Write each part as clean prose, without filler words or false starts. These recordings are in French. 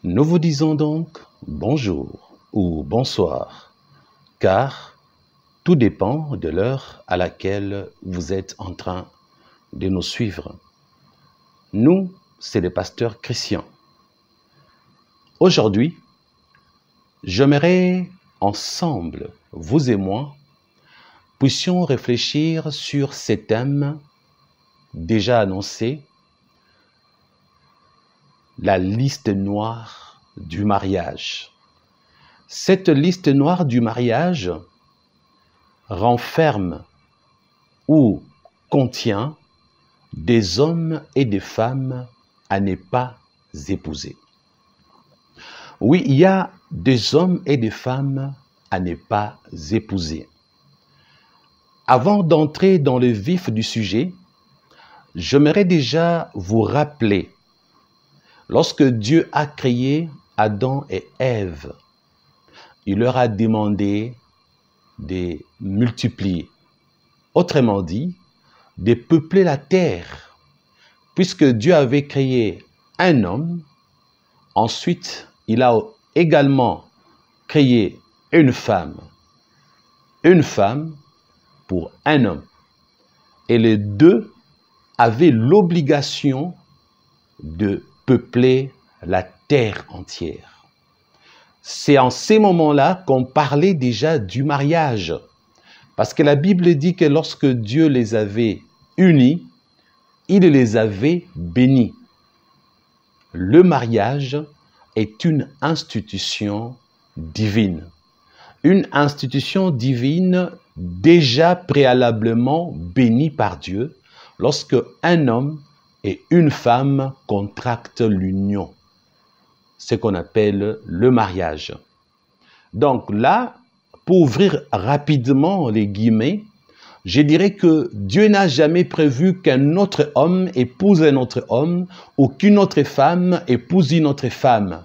Nous vous disons donc bonjour ou bonsoir, car tout dépend de l'heure à laquelle vous êtes en train de nous suivre. Nous, c'est le pasteur Christian. Aujourd'hui, j'aimerais ensemble, vous et moi, puissions réfléchir sur ces thèmes déjà annoncés, la liste noire du mariage. Cette liste noire du mariage renferme ou contient des hommes et des femmes à ne pas épouser. Oui, il y a des hommes et des femmes à ne pas épouser. Avant d'entrer dans le vif du sujet, j'aimerais déjà vous rappeler, lorsque Dieu a créé Adam et Ève, il leur a demandé de multiplier. Autrement dit, de peupler la terre. Puisque Dieu avait créé un homme, ensuite, il a également créé une femme pour un homme. Et les deux avaient l'obligation de peupler la terre entière. C'est en ces moments-là qu'on parlait déjà du mariage. Parce que la Bible dit que lorsque Dieu les avait unis, il les avait bénis. Le mariage est une institution divine. Une institution divine déjà préalablement bénie par Dieu lorsque un homme et une femme contractent l'union, ce qu'on appelle le mariage. Donc là, pour ouvrir rapidement les guillemets, je dirais que Dieu n'a jamais prévu qu'un autre homme épouse un autre homme ou qu'une autre femme épouse une autre femme.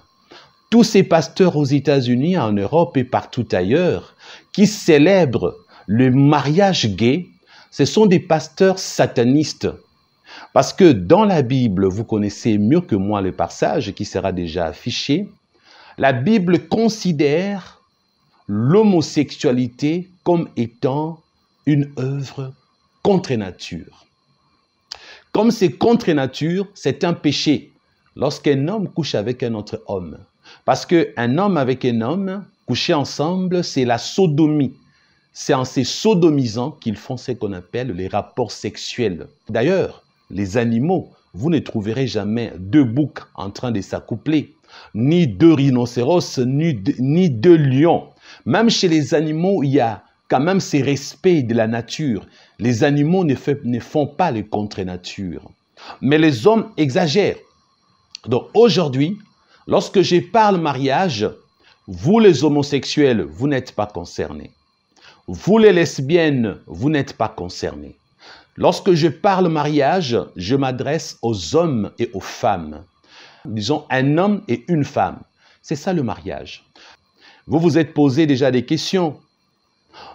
Tous ces pasteurs aux États-Unis, en Europe et partout ailleurs, qui célèbrent le mariage gay, ce sont des pasteurs satanistes. Parce que dans la Bible, vous connaissez mieux que moi le passage qui sera déjà affiché, la Bible considère l'homosexualité comme étant une œuvre contre nature. Comme c'est contre nature, c'est un péché lorsqu'un homme couche avec un autre homme. Parce qu'un homme avec un homme, coucher ensemble, c'est la sodomie. C'est en se sodomisant qu'ils font ce qu'on appelle les rapports sexuels. D'ailleurs, les animaux, vous ne trouverez jamais deux boucs en train de s'accoupler, ni deux rhinocéros, ni deux lions. Même chez les animaux, il y a quand même ce respect de la nature. Les animaux ne font pas le contre-nature. Mais les hommes exagèrent. Donc aujourd'hui, lorsque je parle mariage, vous les homosexuels, vous n'êtes pas concernés. Vous les lesbiennes, vous n'êtes pas concernés. Lorsque je parle mariage, je m'adresse aux hommes et aux femmes. Disons un homme et une femme. C'est ça le mariage. Vous vous êtes posé déjà des questions.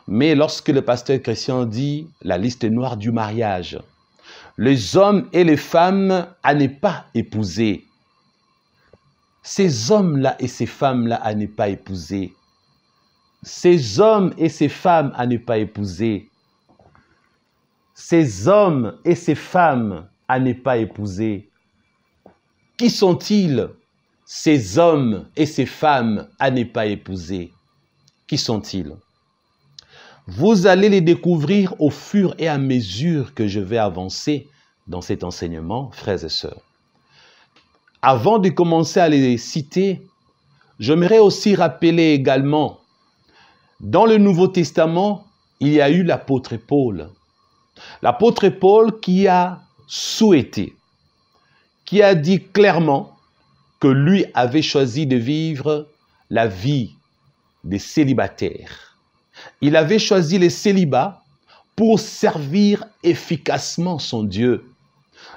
Mais lorsque le pasteur Christian dit la liste noire du mariage, les hommes et les femmes à ne pas épouser. Ces hommes-là et ces femmes-là à ne pas épouser. Ces hommes et ces femmes à ne pas épouser. Ces hommes et ces femmes à ne pas épouser. Qui sont-ils, ces hommes et ces femmes à ne pas épouser? Qui sont-ils? Vous allez les découvrir au fur et à mesure que je vais avancer dans cet enseignement, frères et sœurs. Avant de commencer à les citer, j'aimerais aussi rappeler également, dans le Nouveau Testament, il y a eu l'apôtre Paul. L'apôtre Paul qui a souhaité, qui a dit clairement que lui avait choisi de vivre la vie des célibataires. Il avait choisi le célibat pour servir efficacement son Dieu.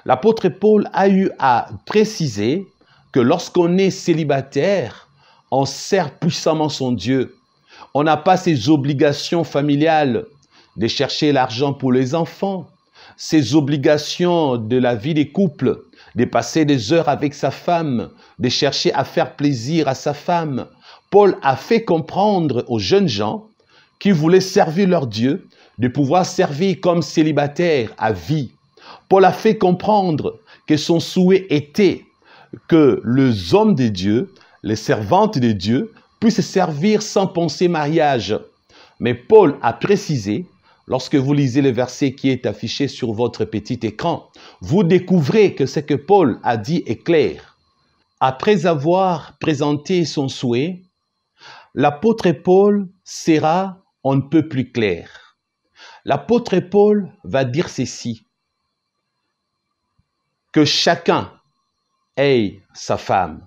L'apôtre Paul a eu à préciser que lorsqu'on est célibataire, on sert puissamment son Dieu. On n'a pas ses obligations familiales de chercher l'argent pour les enfants, ses obligations de la vie des couples, de passer des heures avec sa femme, de chercher à faire plaisir à sa femme. Paul a fait comprendre aux jeunes gens qui voulaient servir leur Dieu de pouvoir servir comme célibataire à vie. Paul a fait comprendre que son souhait était que les hommes de Dieu, les servantes de Dieu, puissent servir sans penser mariage. Mais Paul a précisé, lorsque vous lisez le verset qui est affiché sur votre petit écran, vous découvrez que ce que Paul a dit est clair. Après avoir présenté son souhait, l'apôtre Paul sera on ne peut plus clair. L'apôtre Paul va dire ceci, que chacun ait sa femme.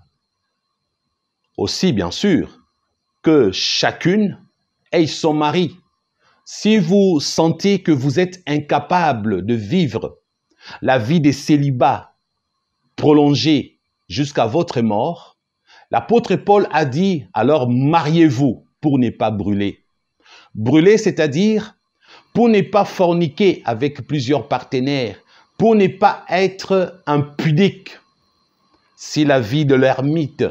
Aussi, bien sûr, que chacune ait son mari. Si vous sentez que vous êtes incapable de vivre la vie de célibat prolongée jusqu'à votre mort, l'apôtre Paul a dit, alors mariez-vous pour ne pas brûler. Brûler, c'est-à-dire pour ne pas forniquer avec plusieurs partenaires, pour ne pas être impudique. Si la vie de l'ermite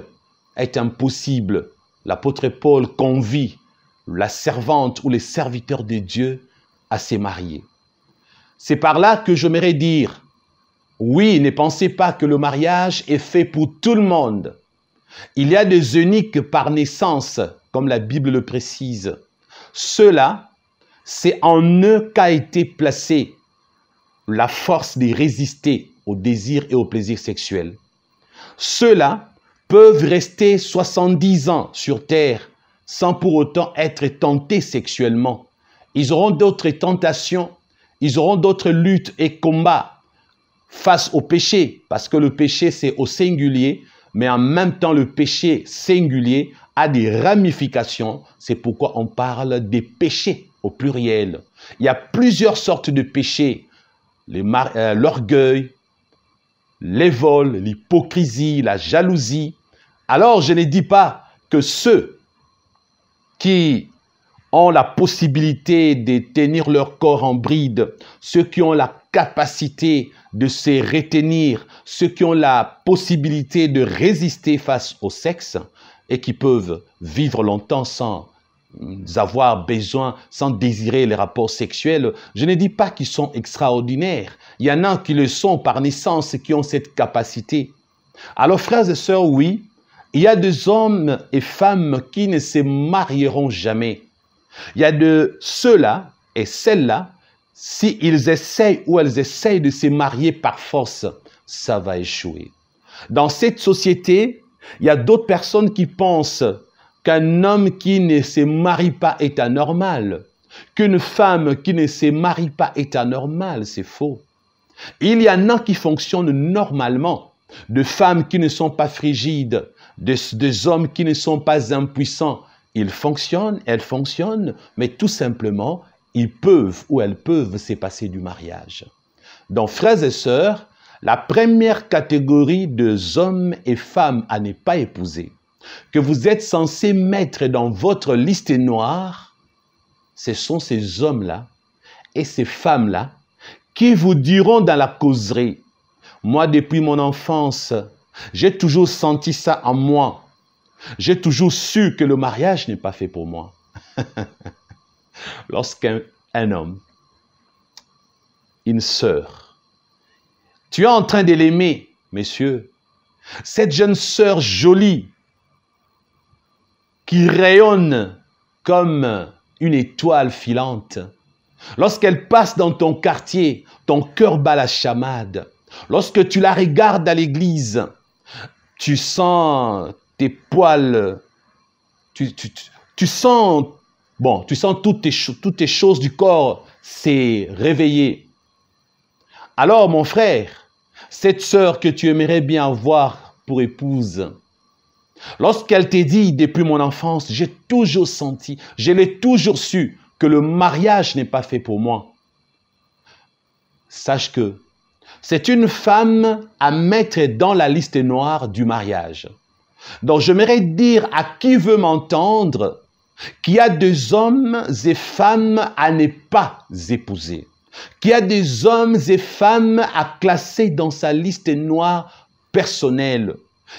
est impossible, l'apôtre Paul convie la servante ou les serviteurs de Dieu à se marier. C'est par là que j'aimerais dire, oui, ne pensez pas que le mariage est fait pour tout le monde. Il y a des eunuques par naissance, comme la Bible le précise. Ceux-là, c'est en eux qu'a été placée la force de résister au désir et au plaisir sexuel. Ceux-là peuvent rester 70 ans sur terre sans pour autant être tentés sexuellement. Ils auront d'autres tentations, ils auront d'autres luttes et combats face au péché, parce que le péché c'est au singulier, mais en même temps le péché singulier a des ramifications, c'est pourquoi on parle des péchés au pluriel. Il y a plusieurs sortes de péchés, l'orgueil, les vols, l'hypocrisie, la jalousie. Alors je ne dis pas que ceux qui ont la possibilité de tenir leur corps en bride, ceux qui ont la capacité de se retenir, ceux qui ont la possibilité de résister face au sexe et qui peuvent vivre longtemps sans avoir besoin, sans désirer les rapports sexuels, je ne dis pas qu'ils sont extraordinaires. Il y en a qui le sont par naissance, qui ont cette capacité. Alors frères et sœurs, oui, il y a des hommes et femmes qui ne se marieront jamais. Il y a de ceux-là et celles-là, s'ils essayent ou elles essayent de se marier par force, ça va échouer. Dans cette société, il y a d'autres personnes qui pensent qu'un homme qui ne se marie pas est anormal, qu'une femme qui ne se marie pas est anormale, c'est faux. Il y en a qui fonctionnent normalement, de femmes qui ne sont pas frigides, des hommes qui ne sont pas impuissants. Ils fonctionnent, elles fonctionnent, mais tout simplement, ils peuvent ou elles peuvent se passer du mariage. Donc, frères et sœurs, la première catégorie de hommes et femmes à ne pas épouser, que vous êtes censés mettre dans votre liste noire, ce sont ces hommes-là et ces femmes-là qui vous diront dans la causerie, moi, depuis mon enfance, j'ai toujours senti ça en moi. J'ai toujours su que le mariage n'est pas fait pour moi. Lorsqu'un homme, une sœur, tu es en train de l'aimer, messieurs, cette jeune sœur jolie, qui rayonne comme une étoile filante, lorsqu'elle passe dans ton quartier, ton cœur bat la chamade. Lorsque tu la regardes à l'église, tu sens tes poils, tu sens toutes tes choses du corps s'est réveillées. Alors mon frère, cette sœur que tu aimerais bien avoir pour épouse, lorsqu'elle te dit depuis mon enfance, j'ai toujours senti, je l'ai toujours su que le mariage n'est pas fait pour moi. Sache que c'est une femme à mettre dans la liste noire du mariage. Donc, j'aimerais dire à qui veut m'entendre qu'il y a des hommes et femmes à ne pas épouser. qui a des hommes et femmes à classer dans sa liste noire personnelle.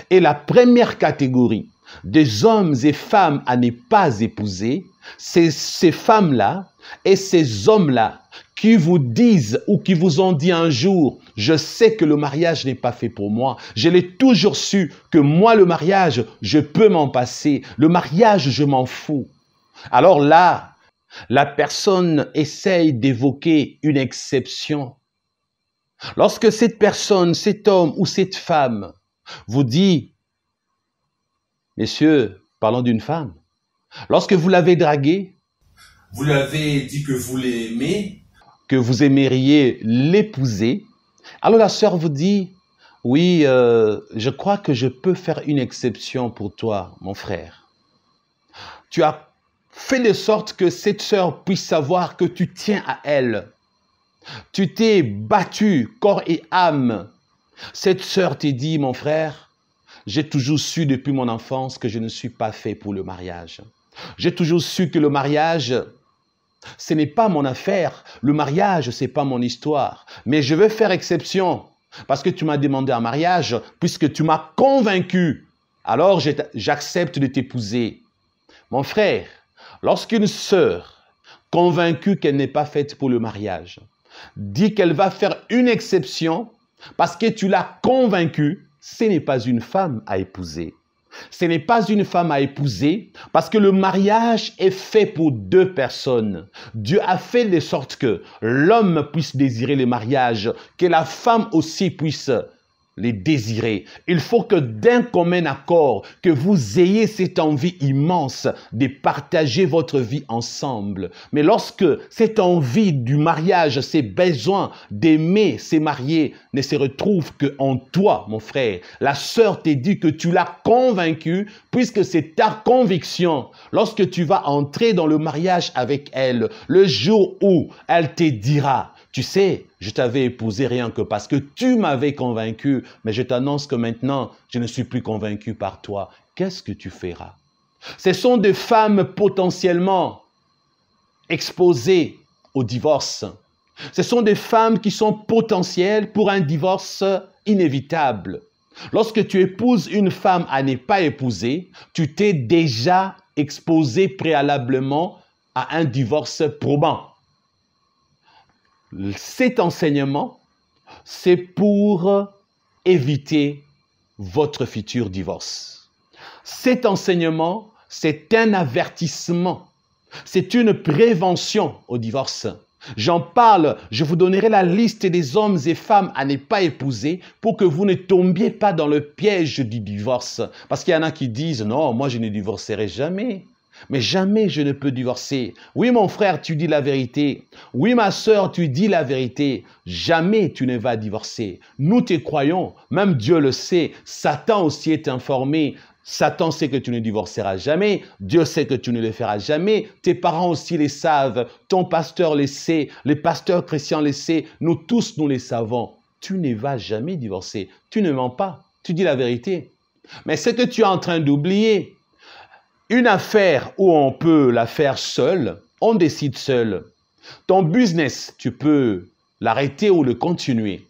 Et la première catégorie des hommes et femmes à ne pas épouser, c'est ces femmes-là et ces hommes-là qui vous disent ou qui vous ont dit un jour, je sais que le mariage n'est pas fait pour moi. Je l'ai toujours su que moi, le mariage, je peux m'en passer. Le mariage, je m'en fous. Alors là, la personne essaye d'évoquer une exception. Lorsque cette personne, cet homme ou cette femme vous dit, messieurs, parlons d'une femme, lorsque vous l'avez draguée, vous l'avez dit que vous l'aimez, que vous aimeriez l'épouser, alors la sœur vous dit, oui, je crois que je peux faire une exception pour toi, mon frère. Tu as fait de sorte que cette sœur puisse savoir que tu tiens à elle. Tu t'es battu corps et âme. Cette sœur t'a dit, mon frère, j'ai toujours su depuis mon enfance que je ne suis pas fait pour le mariage. J'ai toujours su que le mariage, ce n'est pas mon affaire. Le mariage, ce n'est pas mon histoire. Mais je veux faire exception parce que tu m'as demandé un mariage, puisque tu m'as convaincu. Alors, j'accepte de t'épouser. Mon frère, lorsqu'une sœur convaincue qu'elle n'est pas faite pour le mariage dit qu'elle va faire une exception parce que tu l'as convaincue, ce n'est pas une femme à épouser. Ce n'est pas une femme à épouser parce que le mariage est fait pour deux personnes. Dieu a fait de sorte que l'homme puisse désirer le mariage, que la femme aussi puisse les désirer. Il faut que d'un commun accord, que vous ayez cette envie immense de partager votre vie ensemble. Mais lorsque cette envie du mariage, ces besoins d'aimer, se marier, ne se retrouvent qu'en toi, mon frère, la sœur t'a dit que tu l'as convaincu, puisque c'est ta conviction. Lorsque tu vas entrer dans le mariage avec elle, le jour où elle te dira, tu sais, je t'avais épousé rien que parce que tu m'avais convaincu, mais je t'annonce que maintenant, je ne suis plus convaincu par toi. Qu'est-ce que tu feras? Ce sont des femmes potentiellement exposées au divorce. Ce sont des femmes qui sont potentielles pour un divorce inévitable. Lorsque tu épouses une femme à ne pas épouser, tu t'es déjà exposé préalablement à un divorce probant. Cet enseignement, c'est pour éviter votre futur divorce. Cet enseignement, c'est un avertissement. C'est une prévention au divorce. J'en parle, je vous donnerai la liste des hommes et femmes à ne pas épouser pour que vous ne tombiez pas dans le piège du divorce. Parce qu'il y en a qui disent, non, moi je ne divorcerai jamais. Mais jamais je ne peux divorcer. Oui, mon frère, tu dis la vérité. Oui, ma sœur, tu dis la vérité. Jamais tu ne vas divorcer. Nous te croyons, même Dieu le sait. Satan aussi est informé. Satan sait que tu ne divorceras jamais. Dieu sait que tu ne le feras jamais. Tes parents aussi le savent. Ton pasteur le sait. Les pasteurs chrétiens le savent. Nous tous, nous le savons. Tu ne vas jamais divorcer. Tu ne mens pas. Tu dis la vérité. Mais ce que tu es en train d'oublier, une affaire où on peut la faire seul, on décide seul. Ton business, tu peux l'arrêter ou le continuer.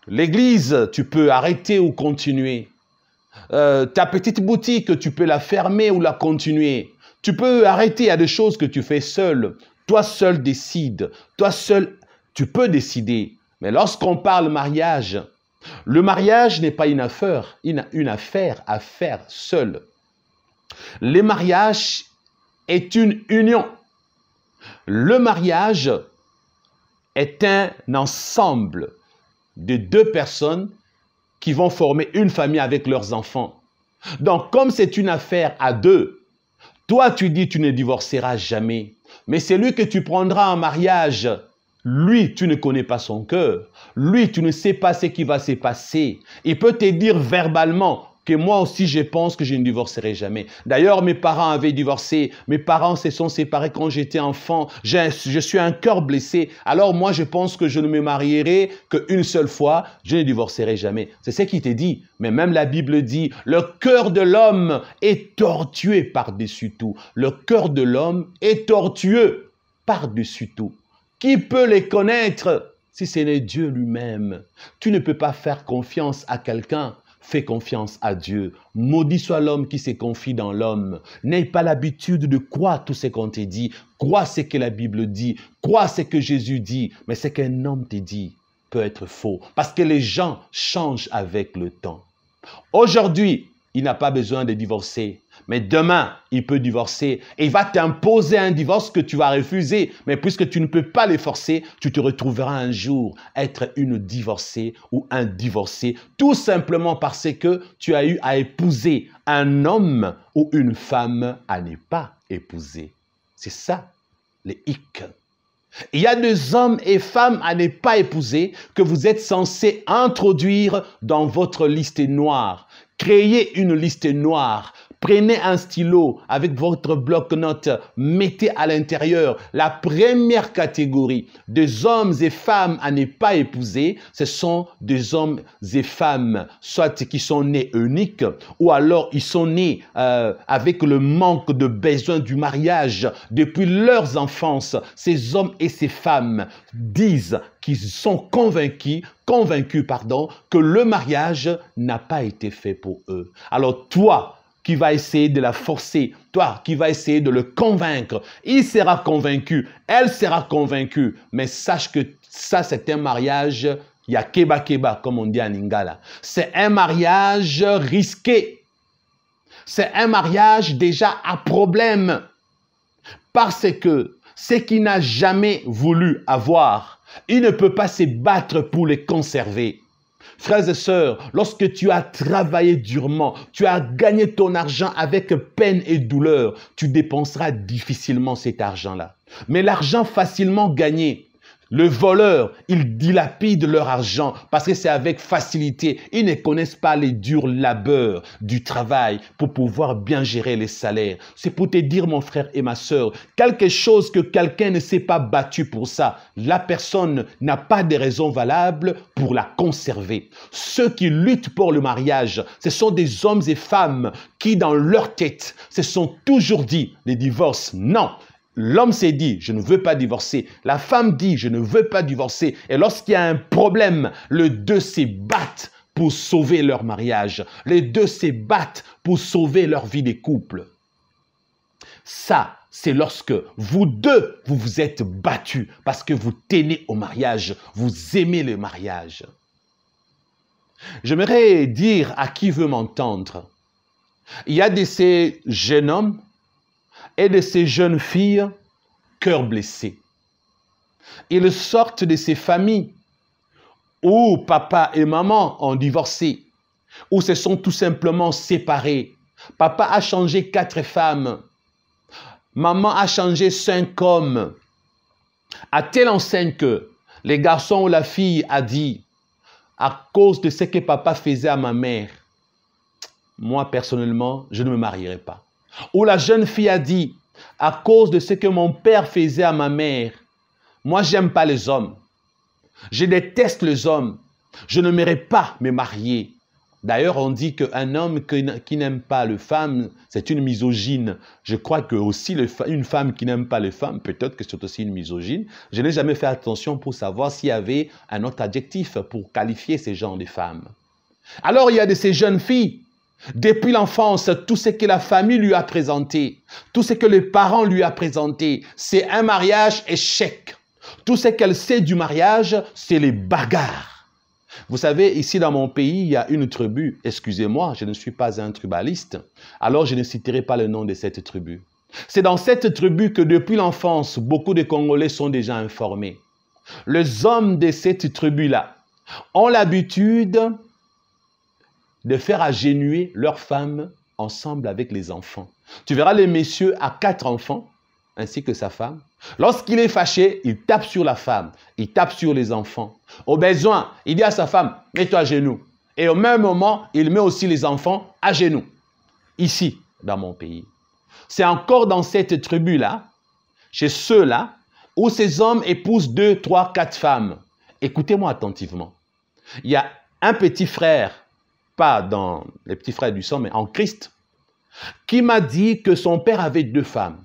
L'église, tu peux arrêter ou continuer. Ta petite boutique, tu peux la fermer ou la continuer. Tu peux arrêter, il y a des choses que tu fais seul. Toi seul décide. Toi seul, tu peux décider. Mais lorsqu'on parle mariage, le mariage n'est pas une affaire à faire seul. Le mariage est une union. Le mariage est un ensemble de deux personnes qui vont former une famille avec leurs enfants. Donc, comme c'est une affaire à deux, toi, tu dis tu ne divorceras jamais. Mais celui que tu prendras en mariage, lui, tu ne connais pas son cœur. Lui, tu ne sais pas ce qui va se passer. Il peut te dire verbalement que moi aussi, je pense que je ne divorcerai jamais. D'ailleurs, mes parents avaient divorcé. Mes parents se sont séparés quand j'étais enfant. Je suis un cœur blessé. Alors moi, je pense que je ne me marierai qu'une seule fois. Je ne divorcerai jamais. C'est ce qu'il t'est dit. Mais même la Bible dit, le cœur de l'homme est tortueux par-dessus tout. Le cœur de l'homme est tortueux par-dessus tout. Qui peut les connaître si ce n'est Dieu lui-même? Tu ne peux pas faire confiance à quelqu'un. Fais confiance à Dieu. Maudit soit l'homme qui se confie dans l'homme. N'aie pas l'habitude de croire tout ce qu'on te dit. Crois ce que la Bible dit. Crois ce que Jésus dit. Mais ce qu'un homme te dit peut être faux. Parce que les gens changent avec le temps. Aujourd'hui, il n'a pas besoin de divorcer. Mais demain, il peut divorcer et il va t'imposer un divorce que tu vas refuser. Mais puisque tu ne peux pas les forcer, tu te retrouveras un jour être une divorcée ou un divorcé, tout simplement parce que tu as eu à épouser un homme ou une femme à ne pas épouser. C'est ça, les hic. Il y a des hommes et femmes à ne pas épouser que vous êtes censés introduire dans votre liste noire. Créez une liste noire. Prenez un stylo avec votre bloc-notes, mettez à l'intérieur la première catégorie des hommes et femmes à ne pas épouser. Ce sont des hommes et femmes, soit qui sont nés uniques, ou alors ils sont nés avec le manque de besoin du mariage depuis leur enfance. Ces hommes et ces femmes disent qu'ils sont convaincus, que le mariage n'a pas été fait pour eux. Alors toi, qui va essayer de la forcer, toi qui va essayer de le convaincre, il sera convaincu, elle sera convaincue, mais sache que ça c'est un mariage, il y a keba keba comme on dit en lingala. C'est un mariage risqué, c'est un mariage déjà à problème, parce que ce qu'il n'a jamais voulu avoir, il ne peut pas se battre pour les conserver. Frères et sœurs, lorsque tu as travaillé durement, tu as gagné ton argent avec peine et douleur, tu dépenseras difficilement cet argent-là. Mais l'argent facilement gagné, le voleur, ils dilapident leur argent parce que c'est avec facilité. Ils ne connaissent pas les durs labeurs du travail pour pouvoir bien gérer les salaires. C'est pour te dire, mon frère et ma sœur, quelque chose que quelqu'un ne s'est pas battu pour ça, la personne n'a pas de raison valable pour la conserver. Ceux qui luttent pour le mariage, ce sont des hommes et femmes qui, dans leur tête, se sont toujours dit, les divorces, non. L'homme s'est dit, je ne veux pas divorcer. La femme dit, je ne veux pas divorcer. Et lorsqu'il y a un problème, les deux se battent pour sauver leur mariage. Les deux se battent pour sauver leur vie de couple. Ça, c'est lorsque vous deux, vous vous êtes battus parce que vous tenez au mariage, vous aimez le mariage. J'aimerais dire à qui veut m'entendre, il y a de ces jeunes hommes et de ces jeunes filles, cœur blessé. Ils sortent de ces familles où papa et maman ont divorcé, où se sont tout simplement séparés. Papa a changé 4 femmes. Maman a changé 5 hommes. À telle enseigne que les garçons ou la fille a dit, à cause de ce que papa faisait à ma mère, moi personnellement, je ne me marierai pas. Ou la jeune fille a dit, à cause de ce que mon père faisait à ma mère, moi j'aime pas les hommes. Je déteste les hommes. Je n'aimerais pas me marier. D'ailleurs, on dit qu'un homme qui n'aime pas les femmes, c'est une misogyne. Je crois que aussi une femme qui n'aime pas les femmes, peut-être que c'est aussi une misogyne. Je n'ai jamais fait attention pour savoir s'il y avait un autre adjectif pour qualifier ces genres de femmes. Alors, il y a de ces jeunes filles. Depuis l'enfance, tout ce que la famille lui a présenté, tout ce que les parents lui ont présenté, c'est un mariage échec. Tout ce qu'elle sait du mariage, c'est les bagarres. Vous savez, ici dans mon pays, il y a une tribu, excusez-moi, je ne suis pas un tribaliste, alors je ne citerai pas le nom de cette tribu. C'est dans cette tribu que depuis l'enfance, beaucoup de Congolais sont déjà informés. Les hommes de cette tribu-là ont l'habitude de faire agenouiller leurs femmes ensemble avec les enfants. Tu verras les messieurs à 4 enfants, ainsi que sa femme. Lorsqu'il est fâché, il tape sur la femme, il tape sur les enfants. Au besoin, il dit à sa femme, mets-toi à genoux. Et au même moment, il met aussi les enfants à genoux. Ici, dans mon pays. C'est encore dans cette tribu-là, chez ceux-là, où ces hommes épousent 2, 3, 4 femmes. Écoutez-moi attentivement. Il y a un petit frère, pas dans les petits frères du sang, mais en Christ, qui m'a dit que son père avait 2 femmes.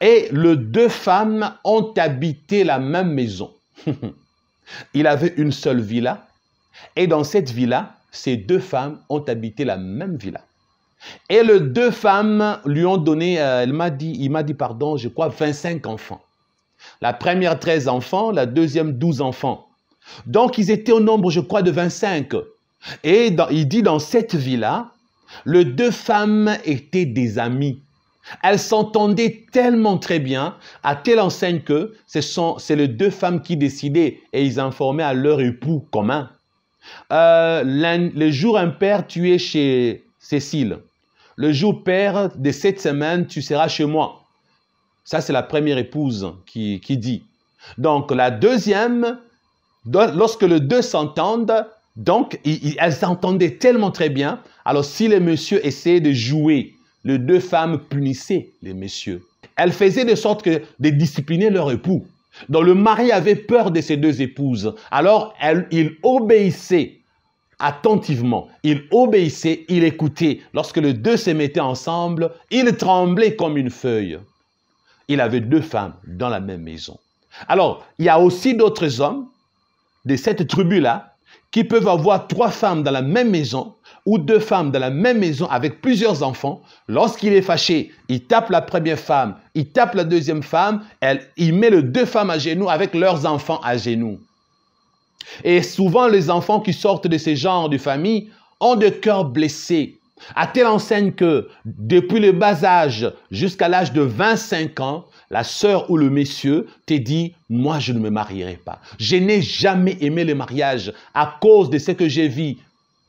Et les deux femmes ont habité la même maison. Il avait une seule villa. Et dans cette villa, ces deux femmes ont habité la même villa. Et les deux femmes lui ont donné, il m'a dit, pardon, je crois 25 enfants. La première 13 enfants, la deuxième 12 enfants. Donc ils étaient au nombre, je crois, de 25. Et il dit dans cette villa, les deux femmes étaient des amies. Elles s'entendaient tellement très bien, à telle enseigne que c'est les deux femmes qui décidaient et ils informaient à leur époux commun. Le jour impair, tu es chez Cécile. Le jour pair de cette semaine, tu seras chez moi. Ça, c'est la première épouse qui dit. Donc, la deuxième, lorsque les deux s'entendent, donc, elles s'entendaient tellement très bien. Alors, si les messieurs essayaient de jouer, les deux femmes punissaient les messieurs. Elles faisaient de sorte que de discipliner leur époux. Donc, le mari avait peur de ces deux épouses. Alors, il obéissait attentivement. Il obéissait, il écoutait. Lorsque les deux se mettaient ensemble, il tremblait comme une feuille. Il avait deux femmes dans la même maison. Alors, il y a aussi d'autres hommes de cette tribu-là qui peuvent avoir 3 femmes dans la même maison ou 2 femmes dans la même maison avec plusieurs enfants. Lorsqu'il est fâché, il tape la première femme, il tape la deuxième femme, il met les 2 femmes à genoux avec leurs enfants à genoux. Et souvent, les enfants qui sortent de ce genre de famille ont des cœurs blessés, à telle enseigne que depuis le bas âge jusqu'à l'âge de 25 ans, la sœur ou le monsieur te dit « moi je ne me marierai pas ». Je n'ai jamais aimé le mariage à cause de ce que j'ai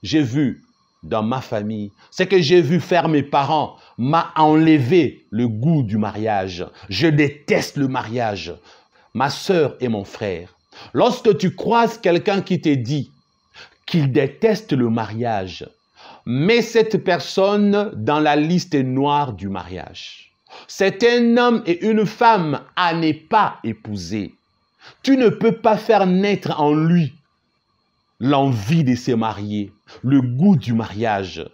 vu dans ma famille. Ce que j'ai vu faire mes parents m'a enlevé le goût du mariage. Je déteste le mariage. Ma sœur et mon frère, lorsque tu croises quelqu'un qui te dit qu'il déteste le mariage, mets cette personne dans la liste noire du mariage. C'est un homme et une femme à ne pas épouser. Tu ne peux pas faire naître en lui l'envie de se marier, le goût du mariage.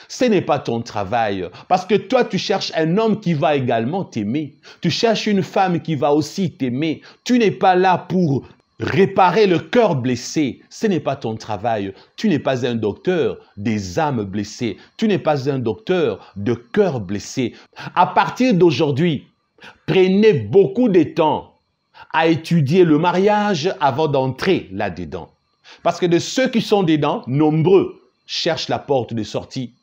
Ce n'est pas ton travail, parce que toi, tu cherches un homme qui va également t'aimer. Tu cherches une femme qui va aussi t'aimer. Tu n'es pas là pour réparer le cœur blessé. Ce n'est pas ton travail. Tu n'es pas un docteur des âmes blessées. Tu n'es pas un docteur de cœur blessé. À partir d'aujourd'hui, prenez beaucoup de temps à étudier le mariage avant d'entrer là-dedans. Parce que de ceux qui sont dedans, nombreux cherchent la porte de sortie.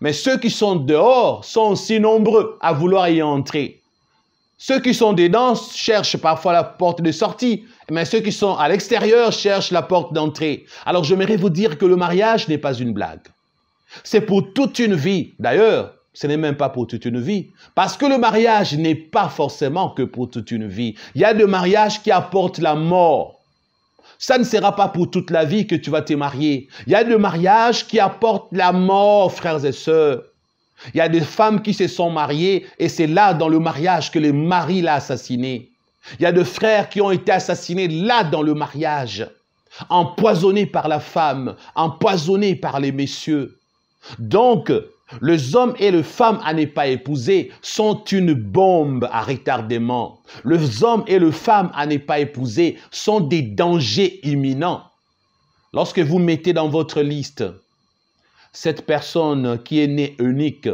Mais ceux qui sont dehors sont aussi nombreux à vouloir y entrer. Ceux qui sont dedans cherchent parfois la porte de sortie, mais ceux qui sont à l'extérieur cherchent la porte d'entrée. Alors j'aimerais vous dire que le mariage n'est pas une blague. C'est pour toute une vie. D'ailleurs, ce n'est même pas pour toute une vie. Parce que le mariage n'est pas forcément que pour toute une vie. Il y a des mariages qui apportent la mort. Ça ne sera pas pour toute la vie que tu vas te marier. Il y a des mariages qui apportent la mort, frères et sœurs. Il y a des femmes qui se sont mariées et c'est là dans le mariage que le mari l'a assassiné. Il y a des frères qui ont été assassinés là dans le mariage, empoisonnés par la femme, empoisonnés par les messieurs. Donc, les hommes et les femmes à ne pas épouser sont une bombe à retardement. Les hommes et les femmes à ne pas épouser sont des dangers imminents. Lorsque vous mettez dans votre liste cette personne qui est née unique,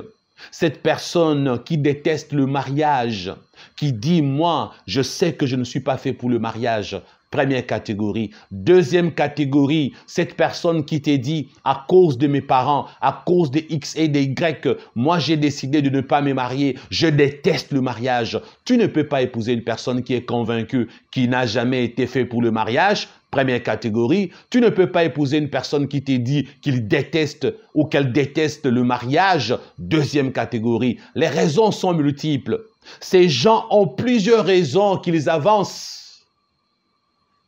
cette personne qui déteste le mariage, qui dit « moi, je sais que je ne suis pas fait pour le mariage », première catégorie. Deuxième catégorie, cette personne qui te dit « à cause de mes parents, à cause de X et de Y, moi j'ai décidé de ne pas me marier, je déteste le mariage ». Tu ne peux pas épouser une personne qui est convaincue qu'il n'a jamais été fait pour le mariage. Première catégorie, tu ne peux pas épouser une personne qui te dit qu'il déteste ou qu'elle déteste le mariage. Deuxième catégorie, les raisons sont multiples. Ces gens ont plusieurs raisons qu'ils avancent.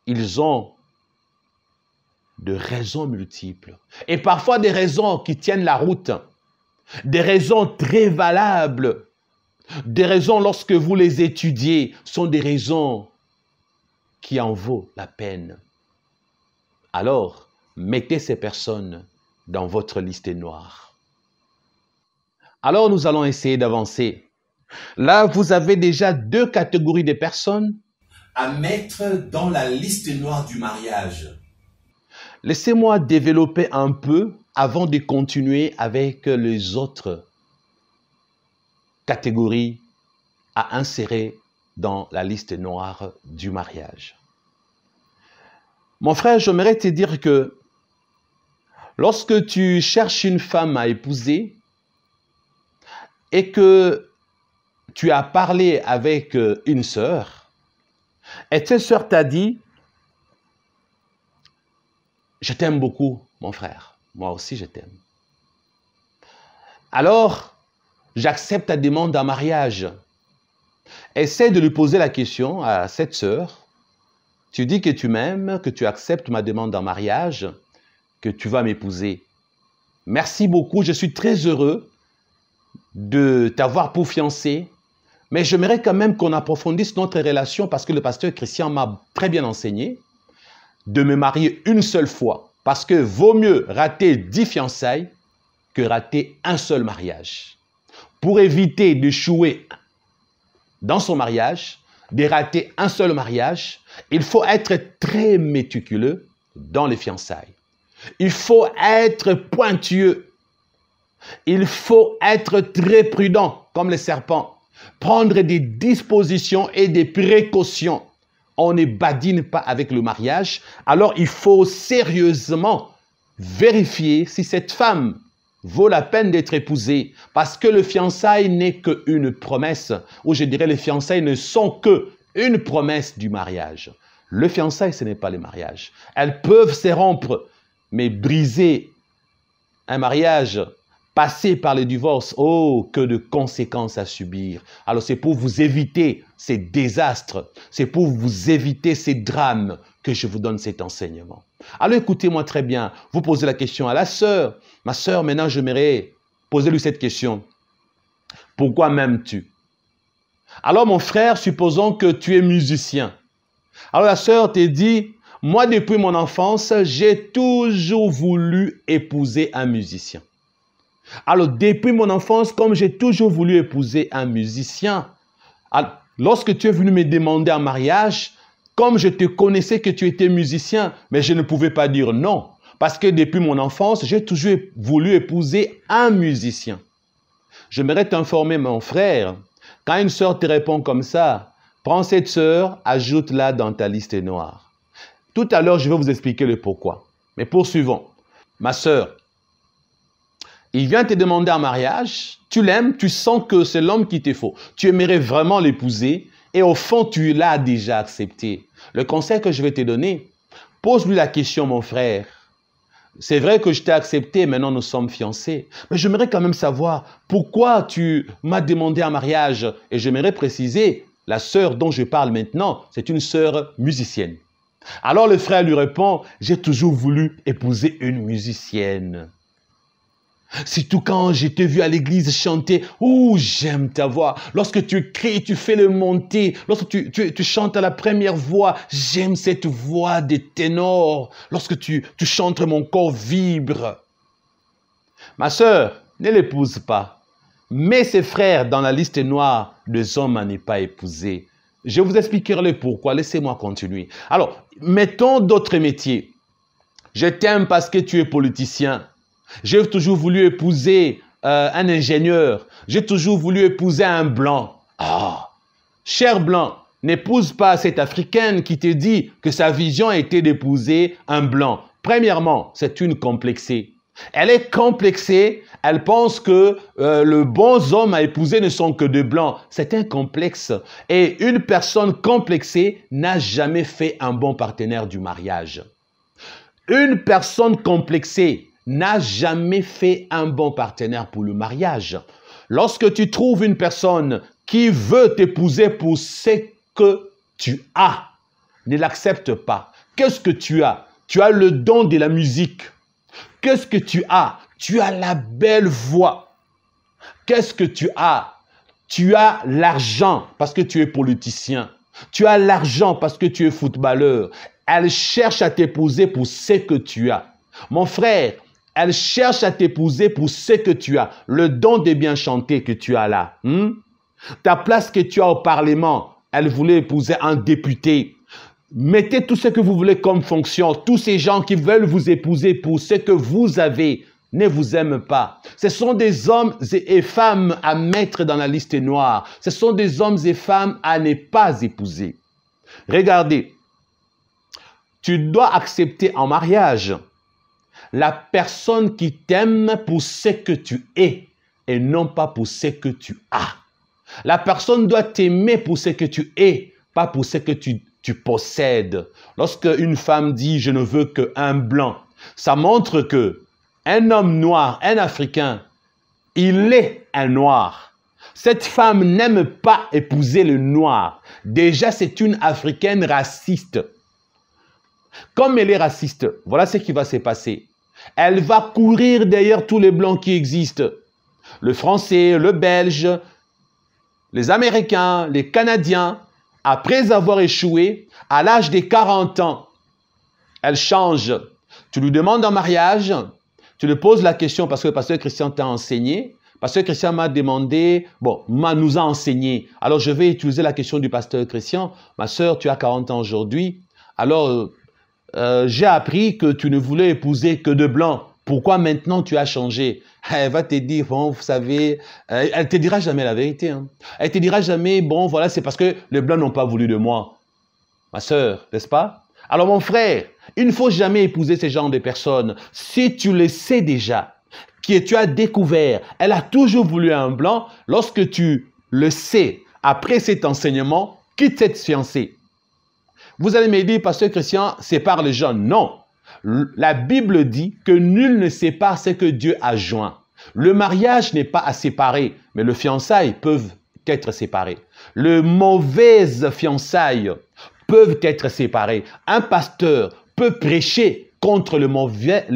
Ils ont de raisons multiples et parfois des raisons qui tiennent la route, des raisons très valables, des raisons lorsque vous les étudiez sont des raisons qui en vaut la peine. Alors, mettez ces personnes dans votre liste noire. Alors, nous allons essayer d'avancer. Là, vous avez déjà deux catégories de personnes à mettre dans la liste noire du mariage. Laissez-moi développer un peu avant de continuer avec les autres catégories à insérer dans la liste noire du mariage. Mon frère, j'aimerais te dire que lorsque tu cherches une femme à épouser et que tu as parlé avec une sœur, et cette sœur t'a dit « Je t'aime beaucoup, mon frère. Moi aussi, je t'aime. » Alors, j'accepte ta demande en mariage. Essaie de lui poser la question à cette sœur. Tu dis que tu m'aimes, que tu acceptes ma demande en mariage, que tu vas m'épouser. Merci beaucoup, je suis très heureux de t'avoir pour fiancé, mais j'aimerais quand même qu'on approfondisse notre relation parce que le pasteur Christian m'a très bien enseigné de me marier une seule fois parce que vaut mieux rater 10 fiançailles que rater un seul mariage. Pour éviter d'échouer dans son mariage, de rater un seul mariage, il faut être très méticuleux dans les fiançailles. Il faut être pointueux. Il faut être très prudent, comme le serpent. Prendre des dispositions et des précautions. On ne badine pas avec le mariage. Alors, il faut sérieusement vérifier si cette femme vaut la peine d'être épousée. Parce que le fiançailles n'est qu'une promesse. Ou je dirais, les fiançailles ne sont qu'une promesse du mariage. Le fiançailles, ce n'est pas le mariage. Elles peuvent se rompre, mais briser un mariage, passer par le divorce, oh, que de conséquences à subir. Alors c'est pour vous éviter ces désastres, c'est pour vous éviter ces drames que je vous donne cet enseignement. Alors écoutez-moi très bien, vous posez la question à la sœur. Ma sœur, maintenant j'aimerais poser-lui cette question. Pourquoi m'aimes-tu? Alors mon frère, supposons que tu es musicien. Alors la sœur te dit, moi depuis mon enfance, j'ai toujours voulu épouser un musicien. Alors depuis mon enfance, comme j'ai toujours voulu épouser un musicien, lorsque tu es venu me demander en mariage, comme je te connaissais que tu étais musicien, mais je ne pouvais pas dire non. Parce que depuis mon enfance, j'ai toujours voulu épouser un musicien. J'aimerais t'informer, mon frère, quand une sœur te répond comme ça, prends cette sœur, ajoute-la dans ta liste noire. Tout à l'heure, je vais vous expliquer le pourquoi. Mais poursuivons. Ma sœur, il vient te demander en mariage, tu l'aimes, tu sens que c'est l'homme qui te faut. Tu aimerais vraiment l'épouser et au fond, tu l'as déjà accepté. Le conseil que je vais te donner, pose-lui la question, mon frère. C'est vrai que je t'ai accepté, maintenant nous sommes fiancés. Mais j'aimerais quand même savoir pourquoi tu m'as demandé en mariage. Et j'aimerais préciser, la sœur dont je parle maintenant, c'est une sœur musicienne. Alors le frère lui répond, j'ai toujours voulu épouser une musicienne. Surtout quand je t'ai vu à l'église chanter, ouh, j'aime ta voix. Lorsque tu cries, tu fais le monter. Lorsque tu chantes à la première voix, j'aime cette voix de ténor. Lorsque tu chantes, mon corps vibre. Ma sœur, ne l'épouse pas. Mets ses frères dans la liste noire des hommes à ne pas épouser. Je vous expliquerai le pourquoi. Laissez-moi continuer. Alors, mettons d'autres métiers. Je t'aime parce que tu es politicien. J'ai toujours voulu épouser un ingénieur. J'ai toujours voulu épouser un blanc. Ah, cher blanc, n'épouse pas cette africaine qui te dit que sa vision était d'épouser un blanc. Premièrement, c'est une complexée. Elle est complexée. Elle pense que les bons hommes à épouser ne sont que de blancs. C'est un complexe. Et une personne complexée n'a jamais fait un bon partenaire du mariage. Une personne complexée n'a jamais fait un bon partenaire pour le mariage. Lorsque tu trouves une personne qui veut t'épouser pour ce que tu as, ne l'accepte pas. Qu'est-ce que tu as? Tu as le don de la musique. Qu'est-ce que tu as? Tu as la belle voix. Qu'est-ce que tu as? Tu as l'argent parce que tu es politicien. Tu as l'argent parce que tu es footballeur. Elle cherche à t'épouser pour ce que tu as. Mon frère, elle cherche à t'épouser pour ce que tu as, le don de bien chanter que tu as là. Ta place que tu as au Parlement, elle voulait épouser un député. Mettez tout ce que vous voulez comme fonction. Tous ces gens qui veulent vous épouser pour ce que vous avez ne vous aiment pas. Ce sont des hommes et femmes à mettre dans la liste noire. Ce sont des hommes et femmes à ne pas épouser. Regardez, tu dois accepter en mariage la personne qui t'aime pour ce que tu es et non pas pour ce que tu as. La personne doit t'aimer pour ce que tu es, pas pour ce que tu possèdes. Lorsque une femme dit « je ne veux qu'un blanc », ça montre que un homme noir, un Africain, il est un noir. Cette femme n'aime pas épouser le noir. Déjà, c'est une Africaine raciste. Comme elle est raciste, voilà ce qui va se passer. Elle va courir derrière tous les blancs qui existent. Le français, le belge, les américains, les canadiens. Après avoir échoué, à l'âge de 40 ans, elle change. Tu lui demandes en mariage, tu lui poses la question parce que le pasteur Christian t'a enseigné. Pasteur Christian m'a demandé, nous a enseigné. Alors je vais utiliser la question du pasteur Christian. Ma soeur, tu as 40 ans aujourd'hui. Alors, j'ai appris que tu ne voulais épouser que de blancs. Pourquoi maintenant tu as changé? Elle va te dire, bon, vous savez, elle ne te dira jamais la vérité. Hein. Elle ne te dira jamais, bon, voilà, c'est parce que les blancs n'ont pas voulu de moi. Ma soeur, n'est-ce pas? Alors mon frère, il ne faut jamais épouser ce genre de personnes. Si tu le sais déjà, que tu as découvert, elle a toujours voulu un blanc, lorsque tu le sais, après cet enseignement, quitte cette fiancée. Vous allez me dire, pasteur Christian, sépare les gens. Non. La Bible dit que nul ne sépare ce que Dieu a joint. Le mariage n'est pas à séparer, mais les fiançailles peuvent être séparées. Les mauvaises fiançailles peuvent être séparées. Un pasteur peut prêcher contre les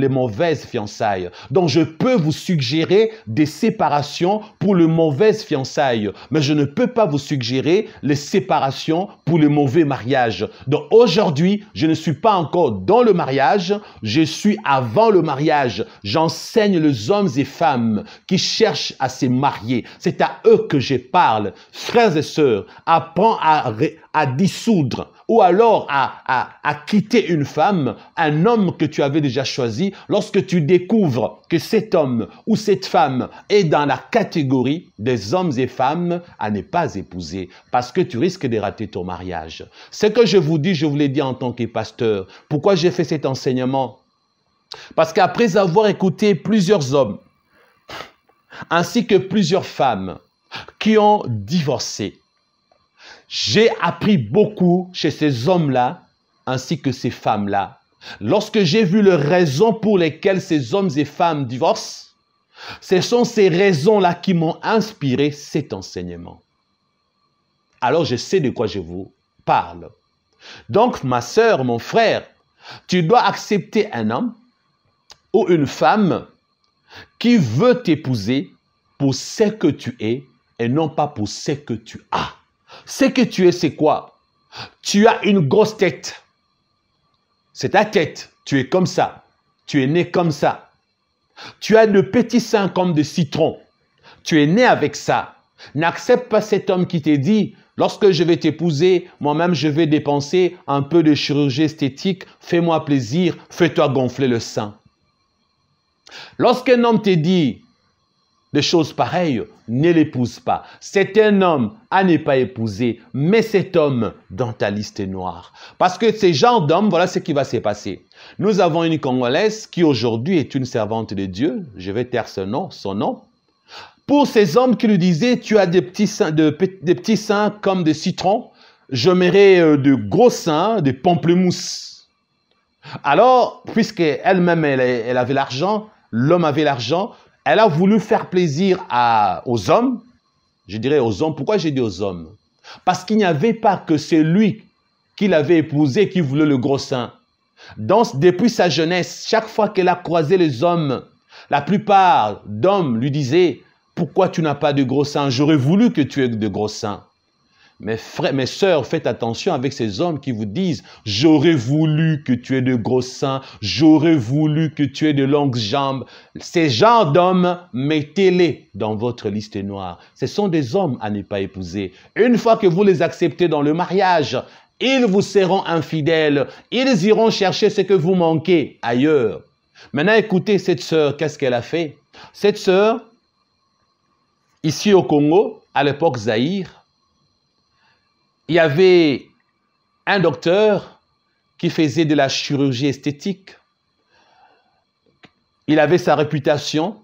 mauvaises fiançailles. Donc, je peux vous suggérer des séparations pour les mauvaises fiançailles, mais je ne peux pas vous suggérer les séparations pour les mauvais mariages. Donc, aujourd'hui, je ne suis pas encore dans le mariage, je suis avant le mariage. J'enseigne les hommes et femmes qui cherchent à se marier. C'est à eux que je parle. Frères et sœurs, apprends à dissoudre ou alors à quitter une femme, un homme que tu avais déjà choisi, lorsque tu découvres que cet homme ou cette femme est dans la catégorie des hommes et femmes à ne pas épouser, parce que tu risques de rater ton mariage. Ce que je vous dis, je vous l'ai dit en tant que pasteur. Pourquoi j'ai fait cet enseignement? Parce qu'après avoir écouté plusieurs hommes, ainsi que plusieurs femmes qui ont divorcé, j'ai appris beaucoup chez ces hommes-là, ainsi que ces femmes-là. Lorsque j'ai vu les raisons pour lesquelles ces hommes et femmes divorcent, ce sont ces raisons-là qui m'ont inspiré cet enseignement. Alors je sais de quoi je vous parle. Donc ma sœur, mon frère, tu dois accepter un homme ou une femme qui veut t'épouser pour ce que tu es et non pas pour ce que tu as. Ce que tu es, c'est quoi? Tu as une grosse tête. C'est ta tête. Tu es comme ça. Tu es né comme ça. Tu as de petits seins comme des citrons. Tu es né avec ça. N'accepte pas cet homme qui te dit, lorsque je vais t'épouser, moi-même je vais dépenser un peu de chirurgie esthétique, fais-moi plaisir, fais-toi gonfler le sein. Lorsqu'un homme te dit des choses pareilles, ne l'épouse pas. C'est un homme à ne pas épouser, mets cet homme dans ta liste noire. Parce que ces genres d'hommes, voilà ce qui va se passer. Nous avons une Congolaise qui aujourd'hui est une servante de Dieu, je vais taire son nom. Pour ces hommes qui lui disaient, tu as des petits seins comme des citrons, je mets de gros seins, des pamplemousses. Alors, puisqu'elle-même, elle avait l'argent, l'homme avait l'argent, elle a voulu faire plaisir aux hommes. Je dirais aux hommes. Pourquoi j'ai dit aux hommes? Parce qu'il n'y avait pas que celui qui l'avait épousé qui voulait le gros sein. Donc, depuis sa jeunesse, chaque fois qu'elle a croisé les hommes, la plupart d'hommes lui disaient « Pourquoi tu n'as pas de gros sein? J'aurais voulu que tu aies de gros seins. » Mes frères, mes sœurs, faites attention avec ces hommes qui vous disent « J'aurais voulu que tu aies de gros seins, j'aurais voulu que tu aies de longues jambes. » Ces genres d'hommes, mettez-les dans votre liste noire. Ce sont des hommes à ne pas épouser. Une fois que vous les acceptez dans le mariage, ils vous seront infidèles. Ils iront chercher ce que vous manquez ailleurs. Maintenant, écoutez cette sœur, qu'est-ce qu'elle a fait? Cette sœur, ici au Congo, à l'époque Zaïre, il y avait un docteur qui faisait de la chirurgie esthétique. Il avait sa réputation.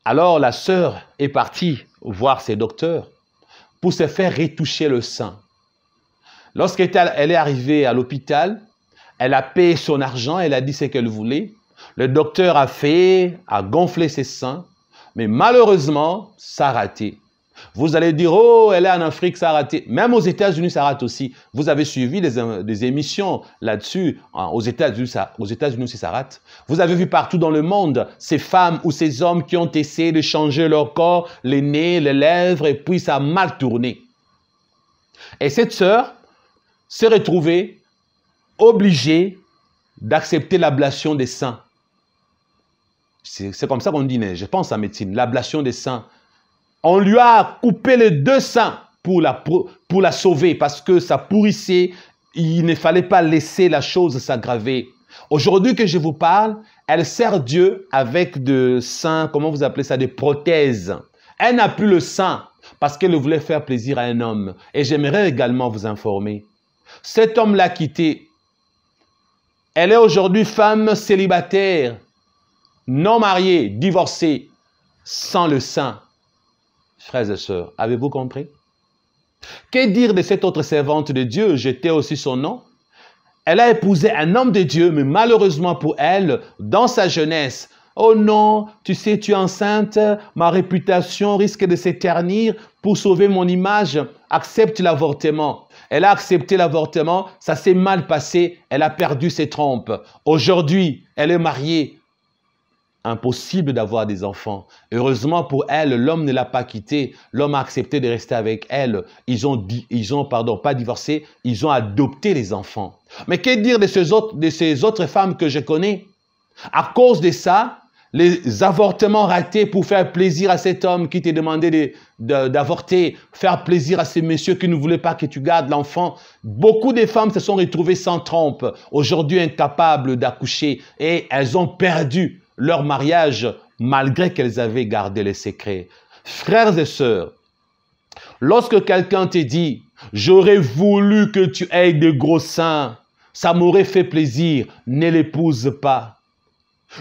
Alors la sœur est partie voir ses docteurs pour se faire retoucher le sein. Lorsqu'elle est arrivée à l'hôpital, elle a payé son argent, elle a dit ce qu'elle voulait. Le docteur a gonflé ses seins, mais malheureusement, ça a raté. Vous allez dire, oh, elle est en Afrique, ça a raté. Même aux États-Unis, ça rate aussi. Vous avez suivi des émissions là-dessus. Aux États-Unis aussi, ça rate. Vous avez vu partout dans le monde ces femmes ou ces hommes qui ont essayé de changer leur corps, les nez, les lèvres, et puis ça a mal tourné. Et cette sœur s'est retrouvée obligée d'accepter l'ablation des seins. C'est comme ça qu'on dit, je pense en médecine, l'ablation des seins. On lui a coupé les deux seins pour la sauver parce que ça pourrissait. Il ne fallait pas laisser la chose s'aggraver. Aujourd'hui que je vous parle, elle sert Dieu avec des seins, comment vous appelez ça, des prothèses. Elle n'a plus le sein parce qu'elle voulait faire plaisir à un homme. Et j'aimerais également vous informer. Cet homme l'a quittée. Elle est aujourd'hui femme célibataire, non mariée, divorcée, sans le sein. Frères et sœurs, avez-vous compris? Que dire de cette autre servante de Dieu? J'étais aussi son nom. Elle a épousé un homme de Dieu, mais malheureusement pour elle, dans sa jeunesse, oh non, tu sais, tu es enceinte, ma réputation risque de s'éternir. Pour sauver mon image, accepte l'avortement. Elle a accepté l'avortement, ça s'est mal passé, elle a perdu ses trompes. Aujourd'hui, elle est mariée. Impossible d'avoir des enfants. Heureusement pour elle, l'homme ne l'a pas quittée. L'homme a accepté de rester avec elle. Ils ont pas divorcé, ils ont adopté les enfants. Mais que dire de ces autres femmes que je connais? À cause de ça, les avortements ratés pour faire plaisir à cet homme qui t'a demandé d'avorter, faire plaisir à ces messieurs qui ne voulaient pas que tu gardes l'enfant. Beaucoup de femmes se sont retrouvées sans trompe, aujourd'hui incapables d'accoucher et elles ont perdu leur mariage malgré qu'elles avaient gardé les secrets. Frères et sœurs, lorsque quelqu'un te dit « J'aurais voulu que tu aies de gros seins, ça m'aurait fait plaisir », ne l'épouse pas.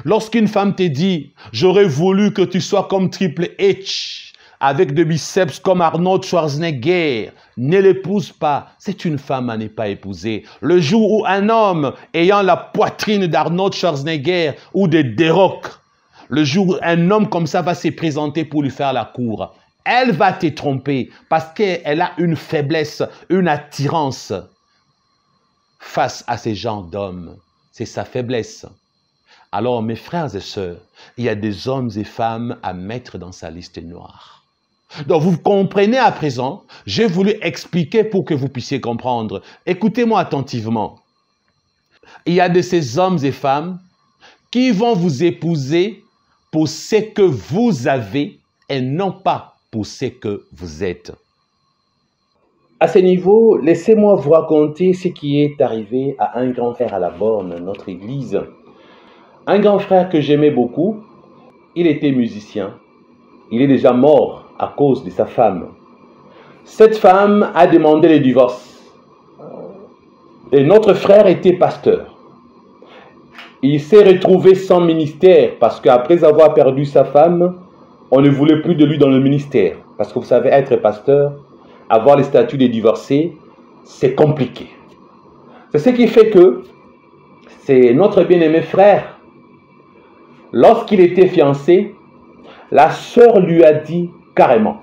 Lorsqu'une femme te dit « J'aurais voulu que tu sois comme Triple H, avec des biceps comme Arnold Schwarzenegger », ne l'épouse pas. C'est une femme à ne pas épouser. Le jour où un homme ayant la poitrine d'Arnold Schwarzenegger ou de The Rock, le jour où un homme comme ça va se présenter pour lui faire la cour, elle va te tromper parce qu'elle a une faiblesse, une attirance face à ces genres d'hommes. C'est sa faiblesse. Alors, mes frères et sœurs, il y a des hommes et femmes à mettre dans sa liste noire. Donc, vous comprenez à présent, j'ai voulu expliquer pour que vous puissiez comprendre. Écoutez-moi attentivement. Il y a de ces hommes et femmes qui vont vous épouser pour ce que vous avez et non pas pour ce que vous êtes. À ce niveau, laissez-moi vous raconter ce qui est arrivé à un grand frère à la borne, notre église. Un grand frère que j'aimais beaucoup, il était musicien. Il est déjà mort à cause de sa femme. Cette femme a demandé le divorce. Et notre frère était pasteur. Il s'est retrouvé sans ministère parce qu'après avoir perdu sa femme, on ne voulait plus de lui dans le ministère. Parce que vous savez, être pasteur, avoir le statut de divorcé, c'est compliqué. C'est ce qui fait que c'est notre bien-aimé frère. Lorsqu'il était fiancé, la sœur lui a dit carrément,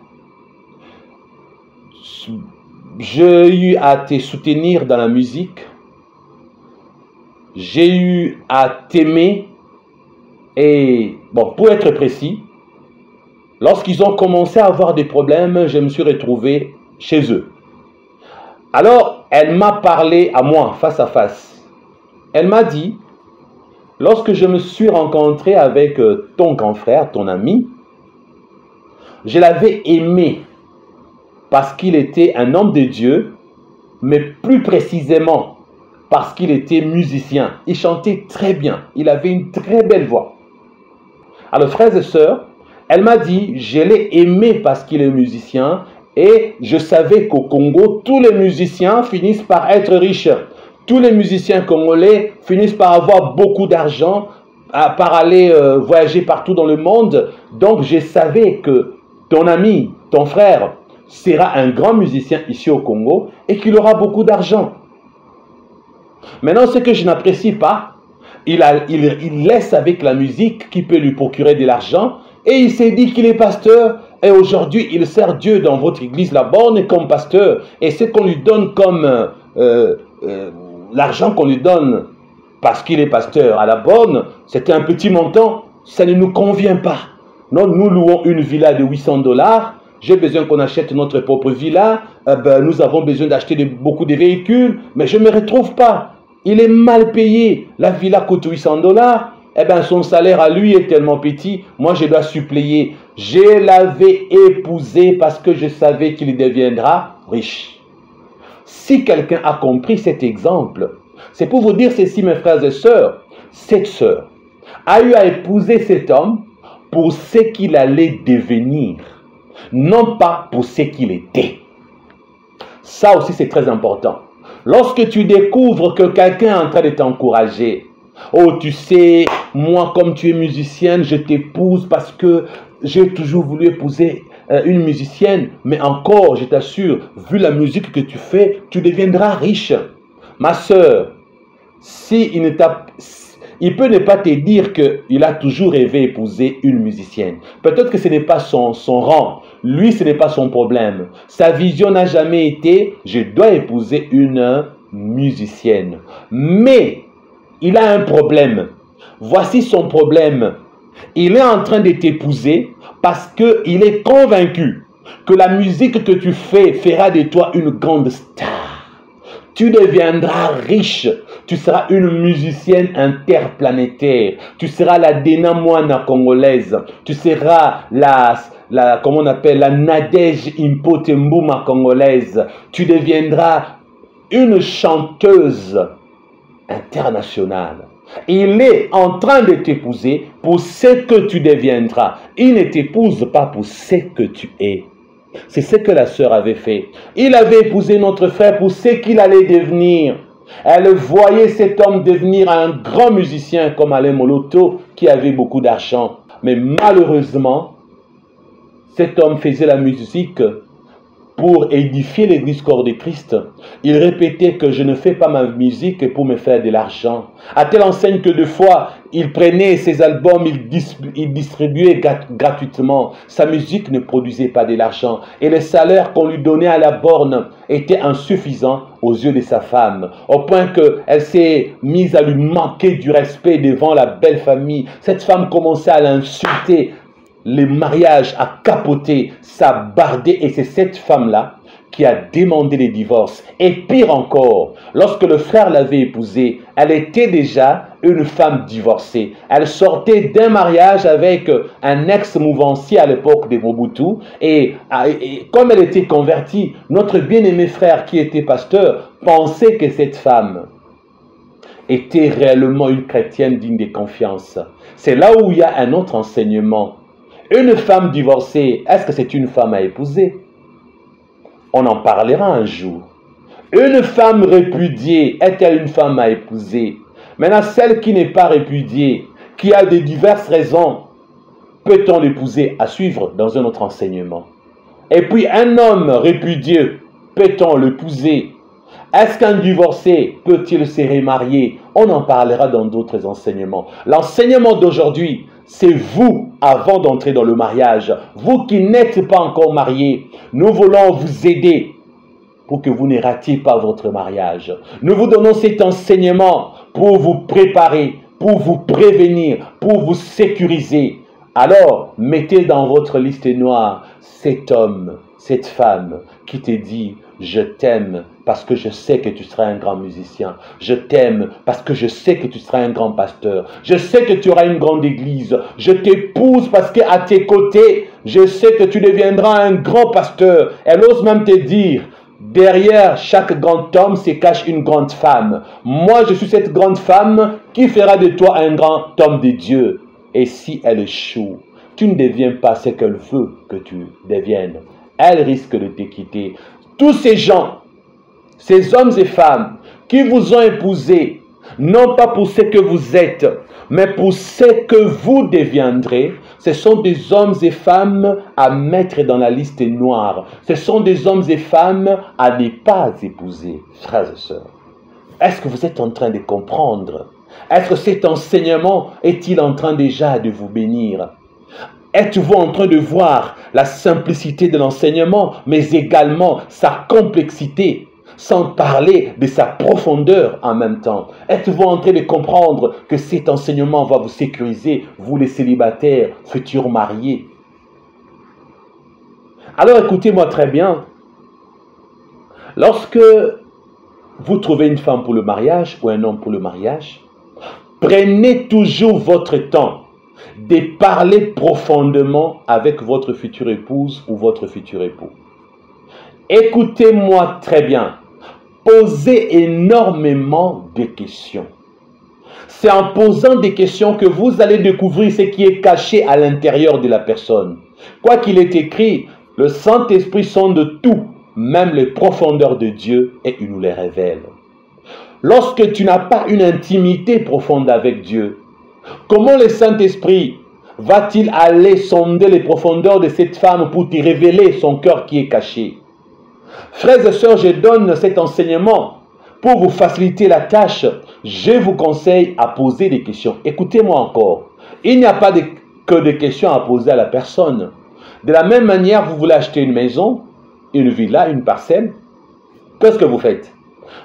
j'ai eu à te soutenir dans la musique, j'ai eu à t'aimer, et bon, pour être précis, lorsqu'ils ont commencé à avoir des problèmes, je me suis retrouvé chez eux. Alors, elle m'a parlé à moi, face à face. Elle m'a dit, lorsque je me suis rencontré avec ton grand frère, ton ami, je l'avais aimé parce qu'il était un homme de Dieu, mais plus précisément parce qu'il était musicien. Il chantait très bien, il avait une très belle voix. Alors, frères et sœurs, elle m'a dit, je l'ai aimé parce qu'il est musicien et je savais qu'au Congo, tous les musiciens finissent par être riches. Tous les musiciens congolais finissent par avoir beaucoup d'argent, par aller voyager partout dans le monde. Donc, je savais que ton ami, ton frère, sera un grand musicien ici au Congo et qu'il aura beaucoup d'argent. Maintenant, ce que je n'apprécie pas, il laisse avec la musique qui peut lui procurer de l'argent et il s'est dit qu'il est pasteur et aujourd'hui il sert Dieu dans votre église La Borne comme pasteur et ce qu'on lui donne comme l'argent qu'on lui donne parce qu'il est pasteur à La Borne, c'était un petit montant, ça ne nous convient pas. Non, nous louons une villa de 800 $. J'ai besoin qu'on achète notre propre villa. Nous avons besoin d'acheter beaucoup de véhicules, mais je ne me retrouve pas. Il est mal payé. La villa coûte 800 $. Eh bien, son salaire à lui est tellement petit. Moi, je dois suppléer. Je l'avais épousé parce que je savais qu'il deviendra riche. Si quelqu'un a compris cet exemple, c'est pour vous dire ceci, mes frères et sœurs. Cette sœur a eu à épouser cet homme pour ce qu'il allait devenir, non pas pour ce qu'il était. Ça aussi, c'est très important. Lorsque tu découvres que quelqu'un est en train de t'encourager, oh, tu sais, moi, comme tu es musicienne, je t'épouse parce que j'ai toujours voulu épouser une musicienne, mais encore, je t'assure, vu la musique que tu fais, tu deviendras riche. Ma sœur, il peut ne pas te dire qu'il a toujours rêvé épouser une musicienne. Peut-être que ce n'est pas son rang. Lui, ce n'est pas son problème. Sa vision n'a jamais été « je dois épouser une musicienne ». Mais il a un problème. Voici son problème. Il est en train de t'épouser parce qu'il est convaincu que la musique que tu fais fera de toi une grande star. Tu deviendras riche. Tu seras une musicienne interplanétaire. Tu seras la Dena Moana congolaise. Tu seras comment on appelle, la Nadège Impotembuma congolaise. Tu deviendras une chanteuse internationale. Il est en train de t'épouser pour ce que tu deviendras. Il ne t'épouse pas pour ce que tu es. C'est ce que la sœur avait fait. Il avait épousé notre frère pour ce qu'il allait devenir. Elle voyait cet homme devenir un grand musicien comme Alain Moloto qui avait beaucoup d'argent. Mais malheureusement, cet homme faisait la musique pour édifier l'église corps de Christ. Il répétait que je ne fais pas ma musique pour me faire de l'argent. À telle enseigne que des fois, il prenait ses albums, il distribuait gratuitement. Sa musique ne produisait pas de l'argent. Et le salaire qu'on lui donnait à La Borne était insuffisant aux yeux de sa femme. Au point qu'elle s'est mise à lui manquer du respect devant la belle famille. Cette femme commençait à l'insulter. Les mariages à capoter, ça bardait et c'est cette femme-là qui a demandé le divorce. Et pire encore, lorsque le frère l'avait épousée, elle était déjà une femme divorcée. Elle sortait d'un mariage avec un ex-mouvancier à l'époque de Mobutu et comme elle était convertie, notre bien-aimé frère qui était pasteur pensait que cette femme était réellement une chrétienne digne de confiance. C'est là où il y a un autre enseignement. Une femme divorcée, est-ce que c'est une femme à épouser? On en parlera un jour. Une femme répudiée, est-elle une femme à épouser? Maintenant, celle qui n'est pas répudiée, qui a de diverses raisons, peut-on l'épouser? À suivre dans un autre enseignement. Et puis, un homme répudié, peut-on l'épouser? Est-ce qu'un divorcé peut-il se remarier? On en parlera dans d'autres enseignements. L'enseignement d'aujourd'hui, c'est vous, avant d'entrer dans le mariage, vous qui n'êtes pas encore mariés, nous voulons vous aider pour que vous ne ratiez pas votre mariage. Nous vous donnons cet enseignement pour vous préparer, pour vous prévenir, pour vous sécuriser. Alors, mettez dans votre liste noire cet homme, cette femme qui te dit « Je t'aime parce que je sais que tu seras un grand musicien. Je t'aime parce que je sais que tu seras un grand pasteur. Je sais que tu auras une grande église. Je t'épouse parce qu'à tes côtés, je sais que tu deviendras un grand pasteur. » Elle ose même te dire « Derrière chaque grand homme se cache une grande femme. Moi, je suis cette grande femme qui fera de toi un grand homme de Dieu. » Et si elle échoue, tu ne deviens pas ce qu'elle veut que tu deviennes. Elle risque de te quitter. Tous ces gens, ces hommes et femmes qui vous ont épousé, non pas pour ce que vous êtes, mais pour ce que vous deviendrez, ce sont des hommes et femmes à mettre dans la liste noire. Ce sont des hommes et femmes à ne pas épouser, frères et sœurs. Est-ce que vous êtes en train de comprendre? Est-ce que cet enseignement est-il en train déjà de vous bénir? Êtes-vous en train de voir la simplicité de l'enseignement, mais également sa complexité, sans parler de sa profondeur en même temps? Êtes-vous en train de comprendre que cet enseignement va vous sécuriser, vous les célibataires, futurs mariés? Alors écoutez-moi très bien. Lorsque vous trouvez une femme pour le mariage ou un homme pour le mariage, prenez toujours votre temps de parler profondément avec votre future épouse ou votre futur époux. Écoutez-moi très bien. Posez énormément de questions. C'est en posant des questions que vous allez découvrir ce qui est caché à l'intérieur de la personne. Quoi qu'il est écrit, le Saint-Esprit sonde tout, même les profondeurs de Dieu, et il nous les révèle. Lorsque tu n'as pas une intimité profonde avec Dieu, comment le Saint-Esprit va-t-il aller sonder les profondeurs de cette femme pour te révéler son cœur qui est caché? Frères et sœurs, je donne cet enseignement pour vous faciliter la tâche. Je vous conseille à poser des questions. Écoutez-moi encore. Il n'y a pas que des questions à poser à la personne. De la même manière, vous voulez acheter une maison, une villa, une parcelle. Qu'est-ce que vous faites?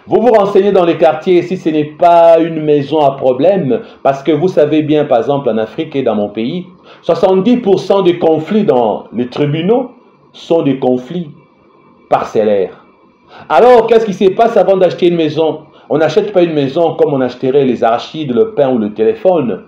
Vous vous renseignez dans les quartiers si ce n'est pas une maison à problème, parce que vous savez bien, par exemple, en Afrique et dans mon pays, 70% des conflits dans les tribunaux sont des conflits parcellaires. Alors, qu'est-ce qui se passe avant d'acheter une maison? On n'achète pas une maison comme on achèterait les arachides, le pain ou le téléphone.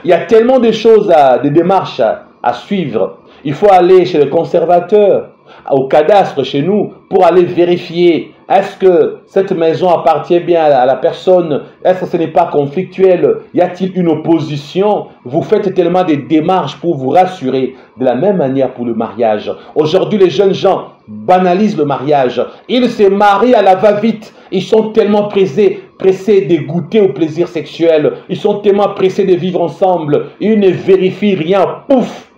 Il y a tellement de choses, des démarches à suivre. Il faut aller chez le conservateur, au cadastre chez nous, pour aller vérifier est-ce que cette maison appartient bien à la personne, est-ce que ce n'est pas conflictuel, y a-t-il une opposition? Vous faites tellement de démarches pour vous rassurer. De la même manière pour le mariage. Aujourd'hui, les jeunes gens banalisent le mariage. Ils se marient à la va-vite. Ils sont tellement pressés de goûter au plaisir sexuel. Ils sont tellement pressés de vivre ensemble. Ils ne vérifient rien. Pouf!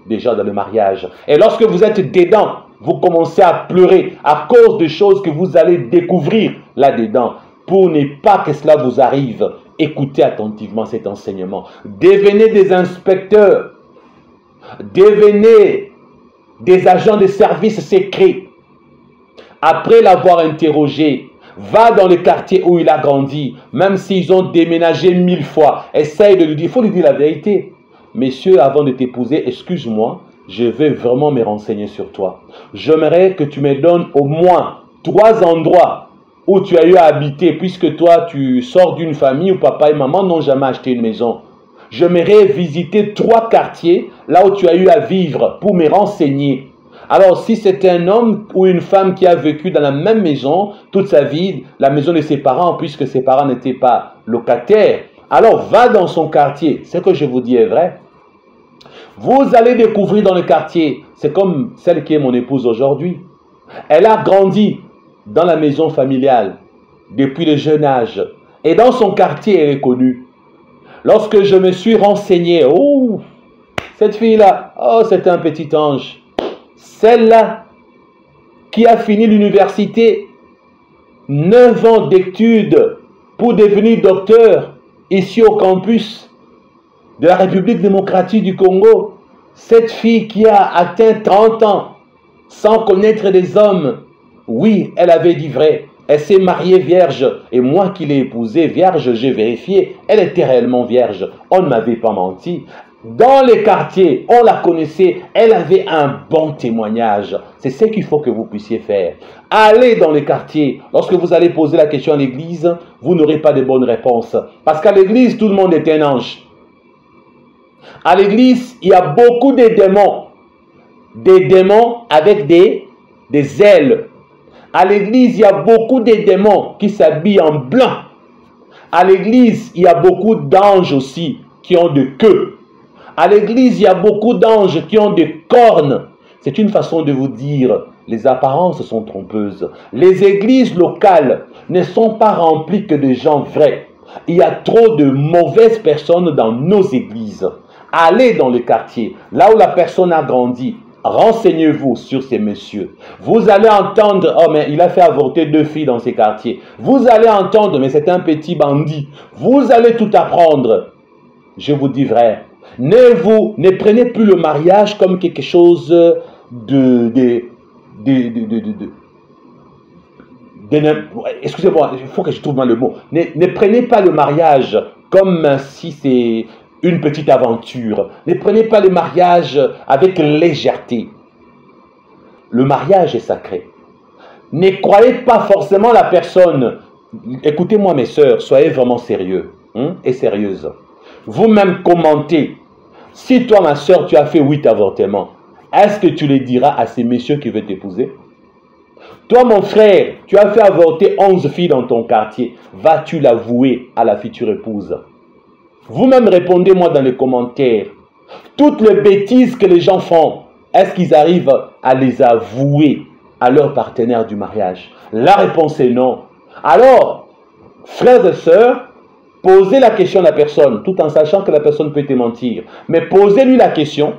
Déjà dans le mariage. Et lorsque vous êtes dedans, vous commencez à pleurer à cause de choses que vous allez découvrir là-dedans. Pour ne pas que cela vous arrive, écoutez attentivement cet enseignement. Devenez des inspecteurs. Devenez des agents de services secrets. Après l'avoir interrogé, va dans le quartier où il a grandi, même s'ils ont déménagé 1000 fois. Essaye de lui dire, il faut lui dire la vérité. Messieurs, avant de t'épouser, excuse-moi, je vais vraiment me renseigner sur toi. J'aimerais que tu me donnes au moins 3 endroits où tu as eu à habiter, puisque toi, tu sors d'une famille où papa et maman n'ont jamais acheté une maison. J'aimerais visiter 3 quartiers là où tu as eu à vivre pour me renseigner. Alors, si c'est un homme ou une femme qui a vécu dans la même maison toute sa vie, la maison de ses parents, puisque ses parents n'étaient pas locataires, alors va dans son quartier. Ce que je vous dis est vrai. Vous allez découvrir dans le quartier, c'est comme celle qui est mon épouse aujourd'hui. Elle a grandi dans la maison familiale depuis le jeune âge. Et dans son quartier, elle est connue. Lorsque je me suis renseigné, oh, cette fille-là, oh, c'est un petit ange. Celle-là, qui a fini l'université, 9 ans d'études pour devenir docteur ici au campus de la République démocratique du Congo. Cette fille qui a atteint 30 ans sans connaître des hommes, oui, elle avait dit vrai. Elle s'est mariée vierge et moi qui l'ai épousée vierge, j'ai vérifié, elle était réellement vierge. On ne m'avait pas menti. Dans les quartiers, on la connaissait, elle avait un bon témoignage. C'est ce qu'il faut que vous puissiez faire. Allez dans les quartiers. Lorsque vous allez poser la question à l'église, vous n'aurez pas de bonnes réponses. Parce qu'à l'église, tout le monde est un ange. À l'église, il y a beaucoup de démons. Des démons avec des ailes. À l'église, il y a beaucoup de démons qui s'habillent en blanc. À l'église, il y a beaucoup d'anges aussi qui ont des queues. À l'église, il y a beaucoup d'anges qui ont des cornes. C'est une façon de vous dire, les apparences sont trompeuses. Les églises locales ne sont pas remplies que de gens vrais. Il y a trop de mauvaises personnes dans nos églises. Allez dans le quartier, là où la personne a grandi. Renseignez-vous sur ces messieurs. Vous allez entendre, oh mais il a fait avorter 2 filles dans ces quartiers. Vous allez entendre, mais c'est un petit bandit. Vous allez tout apprendre. Je vous dis vrai. Ne prenez plus le mariage comme quelque chose excusez-moi, il faut que je trouve mal le mot. Ne prenez pas le mariage comme si c'est une petite aventure. Ne prenez pas le mariage avec légèreté. Le mariage est sacré. Ne croyez pas forcément la personne. Écoutez-moi mes sœurs, soyez vraiment sérieux et sérieuses. Vous-même commentez. Si toi, ma sœur, tu as fait 8 avortements, est-ce que tu les diras à ces messieurs qui veulent t'épouser? Toi, mon frère, tu as fait avorter 11 filles dans ton quartier. Vas-tu l'avouer à la future épouse? Vous-même répondez-moi dans les commentaires. Toutes les bêtises que les gens font, est-ce qu'ils arrivent à les avouer à leur partenaire du mariage? La réponse est non. Alors, frères et sœurs, posez la question à la personne, tout en sachant que la personne peut te mentir. Mais posez-lui la question,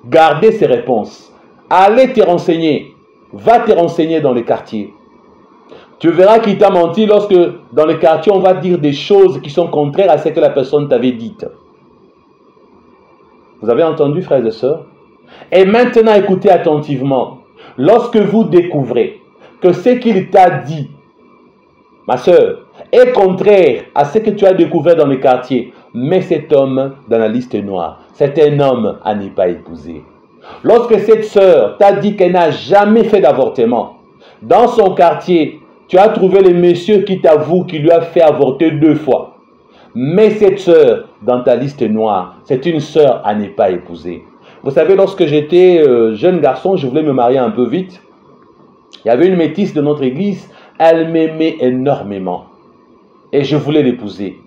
gardez ses réponses. Allez te renseigner. Va te renseigner dans les quartiers. Tu verras qu'il t'a menti lorsque dans les quartiers, on va dire des choses qui sont contraires à ce que la personne t'avait dit. Vous avez entendu, frères et sœurs? Et maintenant, écoutez attentivement. Lorsque vous découvrez que ce qu'il t'a dit, ma sœur, est contraire à ce que tu as découvert dans les quartiers, mets cet homme dans la liste noire. C'est un homme à ne pas épouser. Lorsque cette sœur t'a dit qu'elle n'a jamais fait d'avortement, dans son quartier, tu as trouvé le monsieur qui t'avoue qu'il lui a fait avorter 2 fois. Mets cette sœur dans ta liste noire. C'est une sœur à ne pas épouser. Vous savez, lorsque j'étais jeune garçon, je voulais me marier un peu vite. Il y avait une métisse de notre église. Elle m'aimait énormément. Et je voulais l'épouser.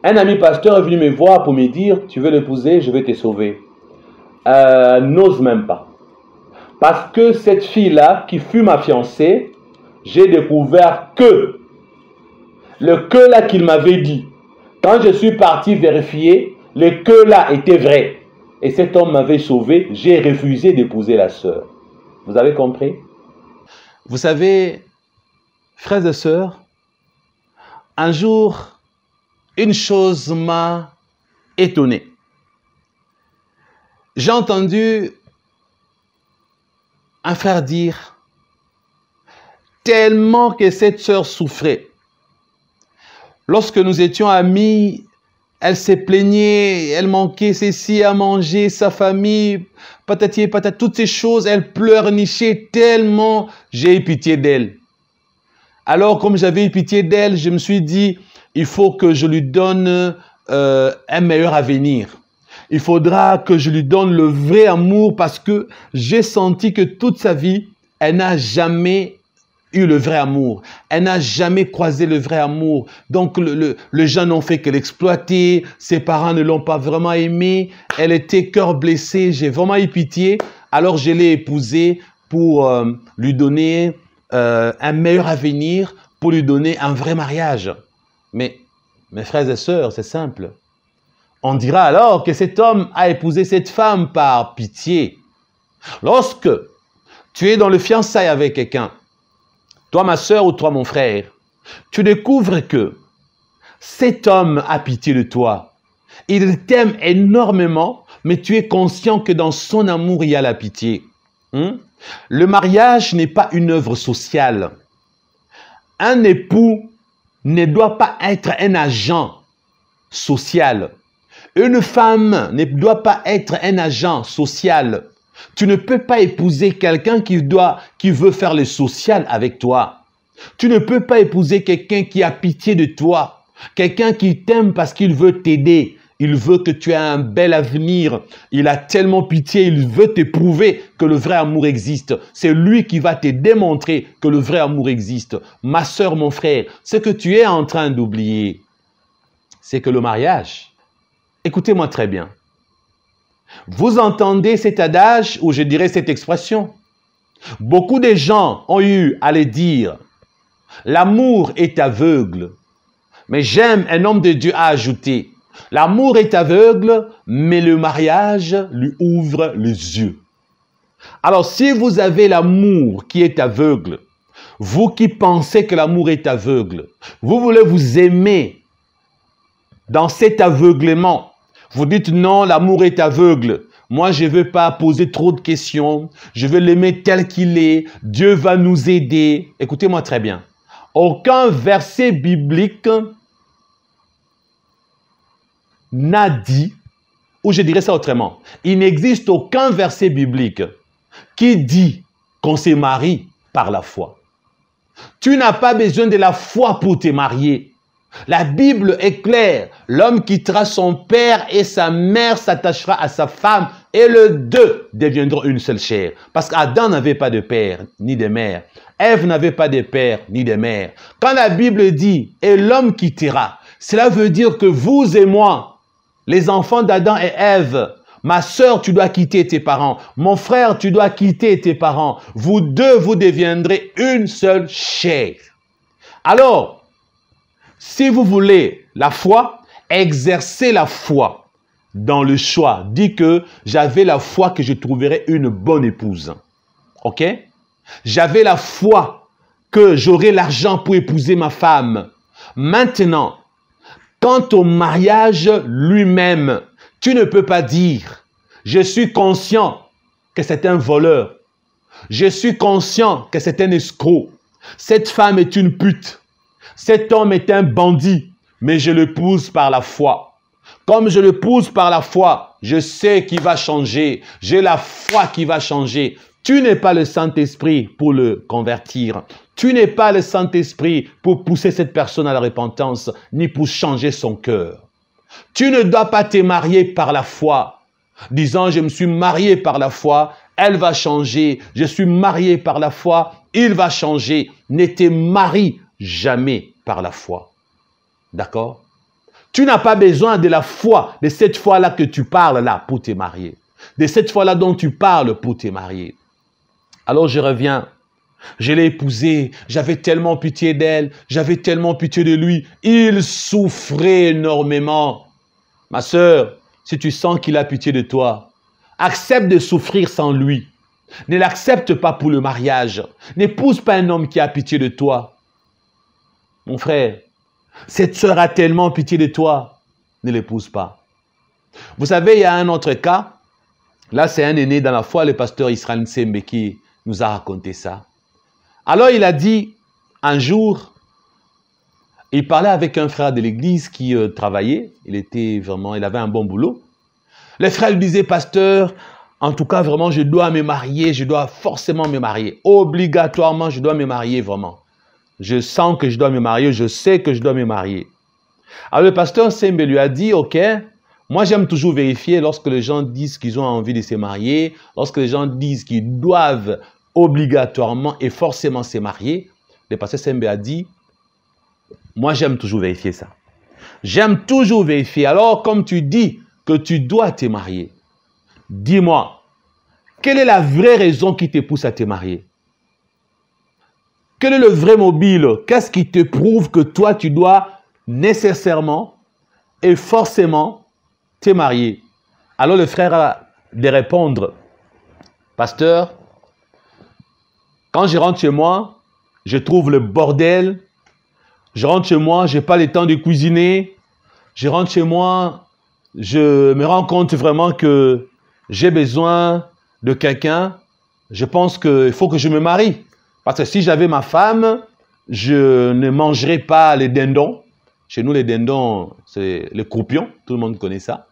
Un ami pasteur est venu me voir pour me dire, tu veux l'épouser, je vais te sauver. N'ose même pas. Parce que cette fille-là, qui fut ma fiancée, j'ai découvert que le que-là qu'il m'avait dit, quand je suis parti vérifier, le que-là était vrai. Et cet homme m'avait sauvé, j'ai refusé d'épouser la sœur. Vous avez compris? Vous savez, frères et sœurs, un jour, une chose m'a étonné. J'ai entendu un frère dire, tellement que cette sœur souffrait. Lorsque nous étions amis, elle se plaignait, elle manquait ceci à manger, sa famille, patati et patata, toutes ces choses, elle pleurnichait tellement, j'ai eu pitié d'elle. Alors, comme j'avais eu pitié d'elle, je me suis dit, il faut que je lui donne un meilleur avenir. Il faudra que je lui donne le vrai amour parce que j'ai senti que toute sa vie, elle n'a jamais eu le vrai amour. Elle n'a jamais croisé le vrai amour. Donc, les gens n'ont fait que l'exploiter. Ses parents ne l'ont pas vraiment aimée. Elle était cœur blessé. J'ai vraiment eu pitié. Alors, je l'ai épousée pour lui donner un meilleur avenir, pour lui donner un vrai mariage. Mais, mes frères et sœurs, c'est simple. On dira alors que cet homme a épousé cette femme par pitié. Lorsque tu es dans le fiançailles avec quelqu'un, toi ma sœur ou toi mon frère, tu découvres que cet homme a pitié de toi. Il t'aime énormément, mais tu es conscient que dans son amour, il y a la pitié. Le mariage n'est pas une œuvre sociale. Un époux ne doit pas être un agent social. Une femme ne doit pas être un agent social. Tu ne peux pas épouser quelqu'un qui veut faire le social avec toi. Tu ne peux pas épouser quelqu'un qui a pitié de toi. Quelqu'un qui t'aime parce qu'il veut t'aider. Il veut que tu aies un bel avenir. Il a tellement pitié, il veut te prouver que le vrai amour existe. C'est lui qui va te démontrer que le vrai amour existe. Ma sœur, mon frère, ce que tu es en train d'oublier, c'est que le mariage, écoutez-moi très bien. Vous entendez cet adage ou je dirais cette expression? Beaucoup de gens ont eu à le dire. L'amour est aveugle. Mais j'aime, un homme de Dieu a ajouté. L'amour est aveugle, mais le mariage lui ouvre les yeux. Alors, si vous avez l'amour qui est aveugle, vous qui pensez que l'amour est aveugle, vous voulez vous aimer dans cet aveuglement. Vous dites non, l'amour est aveugle. Moi, je ne veux pas poser trop de questions. Je veux l'aimer tel qu'il est. Dieu va nous aider. Écoutez-moi très bien. Aucun verset biblique n'a dit, ou je dirais ça autrement, il n'existe aucun verset biblique qui dit qu'on se marie par la foi. Tu n'as pas besoin de la foi pour te marier. La Bible est claire. L'homme quittera son père et sa mère s'attachera à sa femme et les deux deviendront une seule chair. Parce qu'Adam n'avait pas de père ni de mère. Ève n'avait pas de père ni de mère. Quand la Bible dit « et l'homme quittera », cela veut dire que vous et moi, les enfants d'Adam et Ève, ma sœur, tu dois quitter tes parents. Mon frère, tu dois quitter tes parents. Vous deux, vous deviendrez une seule chair. Alors, si vous voulez la foi, exercez la foi dans le choix. Dis que j'avais la foi que je trouverais une bonne épouse. Ok? J'avais la foi que j'aurais l'argent pour épouser ma femme. Maintenant, quant au mariage lui-même, tu ne peux pas dire « Je suis conscient que c'est un voleur. Je suis conscient que c'est un escroc. Cette femme est une pute. Cet homme est un bandit, mais je l'épouse par la foi. Comme je l'épouse par la foi, je sais qu'il va changer. J'ai la foi qui va changer. » Tu n'es pas le Saint-Esprit pour le convertir. Tu n'es pas le Saint-Esprit pour pousser cette personne à la repentance, ni pour changer son cœur. Tu ne dois pas te marier par la foi, disant « je me suis marié par la foi, elle va changer. Je suis marié par la foi, il va changer. » Ne te marie jamais par la foi. D'accord? Tu n'as pas besoin de la foi, de cette foi-là que tu parles là pour te marier. De cette foi-là dont tu parles pour te marier. Alors je reviens. Je l'ai épousée, j'avais tellement pitié d'elle, j'avais tellement pitié de lui. Il souffrait énormément. Ma sœur, si tu sens qu'il a pitié de toi, accepte de souffrir sans lui. Ne l'accepte pas pour le mariage. N'épouse pas un homme qui a pitié de toi. Mon frère, cette sœur a tellement pitié de toi, ne l'épouse pas. Vous savez, il y a un autre cas. Là, c'est un aîné dans la foi, le pasteur Israël Nsembe, qui nous a raconté ça. Alors, il a dit, un jour, il parlait avec un frère de l'église qui travaillait. Il avait un bon boulot. Le frère lui disait, pasteur, en tout cas, vraiment, je dois me marier, je dois forcément me marier. Obligatoirement, je dois me marier, vraiment. Je sens que je dois me marier, je sais que je dois me marier. Alors, le pasteur Nsembe lui a dit, ok, moi, j'aime toujours vérifier lorsque les gens disent qu'ils ont envie de se marier, lorsque les gens disent qu'ils doivent obligatoirement et forcément se marier. Le pasteur Nsembe a dit, moi, j'aime toujours vérifier ça. J'aime toujours vérifier. Alors, comme tu dis que tu dois te marier, dis-moi, quelle est la vraie raison qui te pousse à te marier? Quel est le vrai mobile? Qu'est-ce qui te prouve que toi, tu dois nécessairement et forcément te marier? Alors le frère a de répondre, pasteur, quand je rentre chez moi, je trouve le bordel. Je rentre chez moi, je n'ai pas le temps de cuisiner. Je rentre chez moi, je me rends compte vraiment que j'ai besoin de quelqu'un. Je pense qu'il faut que je me marie. Parce que si j'avais ma femme, je ne mangerais pas les dindons. Chez nous, les dindons, c'est les croupions. Tout le monde connaît ça.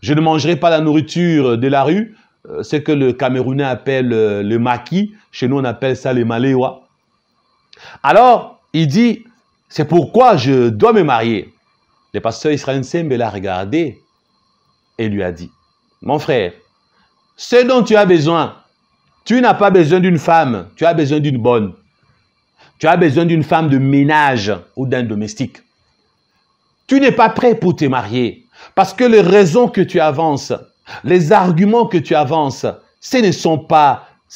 Je ne mangerai pas la nourriture de la rue, ce que le Camerounais appelle le maquis. Chez nous, on appelle ça les maléwa. Alors, il dit, c'est pourquoi je dois me marier. Le pasteur Israël Nsembe l'a regardé et lui a dit, mon frère, ce dont tu as besoin, tu n'as pas besoin d'une femme, tu as besoin d'une bonne. Tu as besoin d'une femme de ménage ou d'un domestique. Tu n'es pas prêt pour te marier parce que les raisons que tu avances, les arguments que tu avances, ce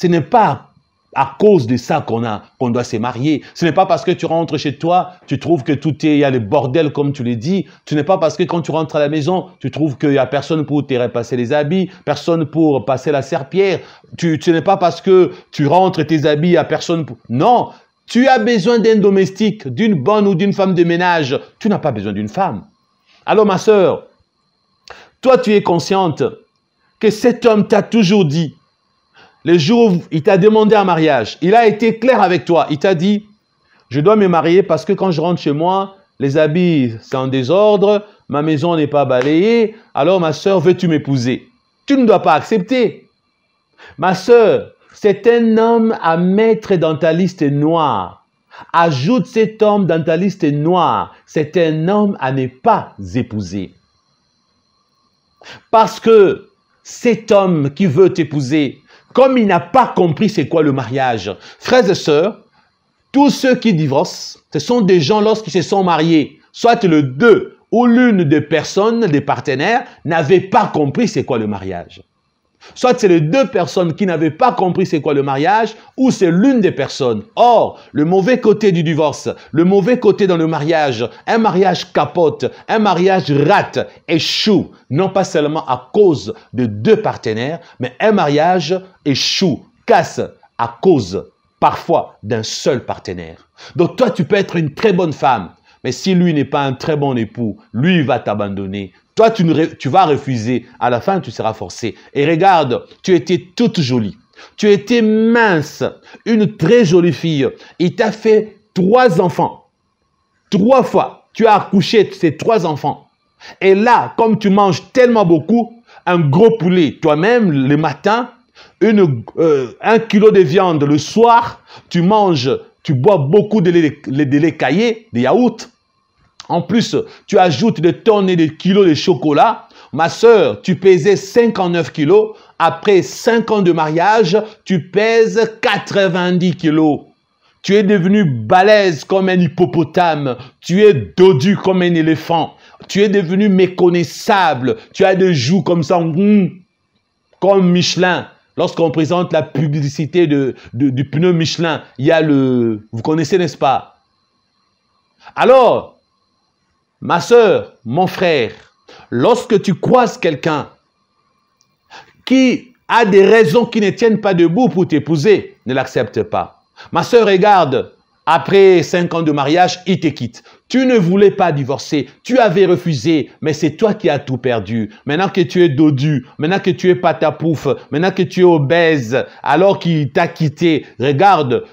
n'est pas à cause de ça qu'on doit se marier. Ce n'est pas parce que tu rentres chez toi, tu trouves que tout est, il y a le bordel comme tu le dis. Ce n'est pas parce que quand tu rentres à la maison, tu trouves qu'il n'y a personne pour te repasser les habits, personne pour passer la serpillière. Ce n'est pas parce que tu rentres tes habits, il n'y a personne pour... Non, tu as besoin d'un domestique, d'une bonne ou d'une femme de ménage. Tu n'as pas besoin d'une femme. Alors ma sœur, toi tu es consciente que cet homme t'a toujours dit, le jour où il t'a demandé un mariage, il a été clair avec toi. Il t'a dit, je dois me marier parce que quand je rentre chez moi, les habits sont en désordre, ma maison n'est pas balayée, alors ma sœur, veux-tu m'épouser? Tu ne dois pas accepter. Ma sœur, c'est un homme à mettre dans ta liste noire. Ajoute cet homme dans ta liste noire. C'est un homme à ne pas épouser. Parce que cet homme qui veut t'épouser, comme il n'a pas compris c'est quoi le mariage, frères et sœurs, tous ceux qui divorcent, ce sont des gens lorsqu'ils se sont mariés, soit le deux ou l'une des personnes, des partenaires, n'avaient pas compris c'est quoi le mariage. Soit c'est les deux personnes qui n'avaient pas compris c'est quoi le mariage, ou c'est l'une des personnes. Or, le mauvais côté du divorce, le mauvais côté dans le mariage, un mariage capote, un mariage rate, échoue, non pas seulement à cause de deux partenaires, mais un mariage échoue, casse à cause parfois d'un seul partenaire. Donc toi, tu peux être une très bonne femme, mais si lui n'est pas un très bon époux, lui il va t'abandonner. Toi, tu vas refuser. À la fin, tu seras forcé. Et regarde, tu étais toute jolie. Tu étais mince. Une très jolie fille. Il t'a fait 3 enfants. 3 fois, tu as accouché de ces 3 enfants. Et là, comme tu manges tellement beaucoup, un gros poulet, toi-même, le matin, 1 kilo de viande le soir, tu bois beaucoup de lait caillé, de yaourt. En plus, tu ajoutes des tonnes et des kilos de chocolat. Ma sœur, tu pesais 59 kilos. Après 5 ans de mariage, tu pèses 90 kilos. Tu es devenu balèze comme un hippopotame. Tu es dodu comme un éléphant. Tu es devenu méconnaissable. Tu as des joues comme ça, comme Michelin. Lorsqu'on présente la publicité du pneu Michelin, il y a vous connaissez, n'est-ce pas? Alors, ma sœur, mon frère, lorsque tu croises quelqu'un qui a des raisons qui ne tiennent pas debout pour t'épouser, ne l'accepte pas. Ma sœur, regarde, après 5 ans de mariage, il te quitte. Tu ne voulais pas divorcer, tu avais refusé, mais c'est toi qui as tout perdu. Maintenant que tu es dodu, maintenant que tu es patapouf, maintenant que tu es obèse, alors qu'il t'a quitté, regarde,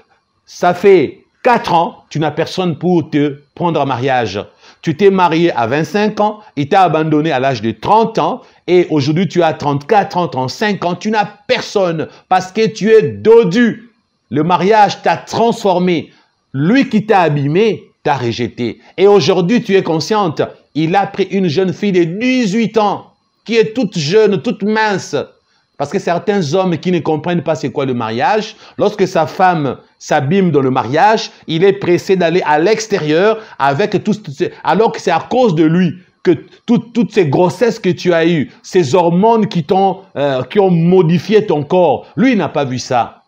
ça fait 4 ans, tu n'as personne pour te prendre en mariage. Tu t'es marié à 25 ans, il t'a abandonné à l'âge de 30 ans et aujourd'hui tu as 34 ans, 35 ans, tu n'as personne parce que tu es dodu. Le mariage t'a transformé. Lui qui t'a abîmé, t'a rejeté. Et aujourd'hui tu es consciente, il a pris une jeune fille de 18 ans qui est toute jeune, toute mince. Parce que certains hommes qui ne comprennent pas c'est quoi le mariage, lorsque sa femme s'abîme dans le mariage, il est pressé d'aller à l'extérieur avec alors que c'est à cause de lui que toutes ces grossesses que tu as eues, ces hormones qui ont modifié ton corps, lui il n'a pas vu ça.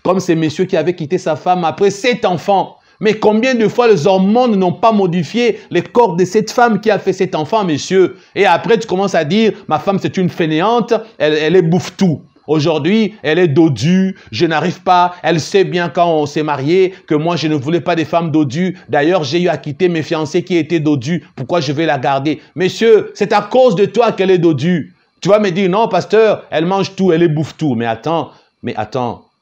Comme ces messieurs qui avaient quitté sa femme après 7 enfants. Mais combien de fois les hormones n'ont pas modifié le corps de cette femme qui a fait cet enfant, messieurs? Et après, tu commences à dire, ma femme, c'est une fainéante, elle est bouffe tout. Aujourd'hui, elle est dodue, je n'arrive pas, elle sait bien quand on s'est marié que moi, je ne voulais pas des femmes dodues. D'ailleurs, j'ai eu à quitter mes fiancés qui étaient dodus. Pourquoi je vais la garder? Messieurs, c'est à cause de toi qu'elle est dodue. Tu vas me dire, non, pasteur, elle mange tout, elle bouffe tout. Mais attends,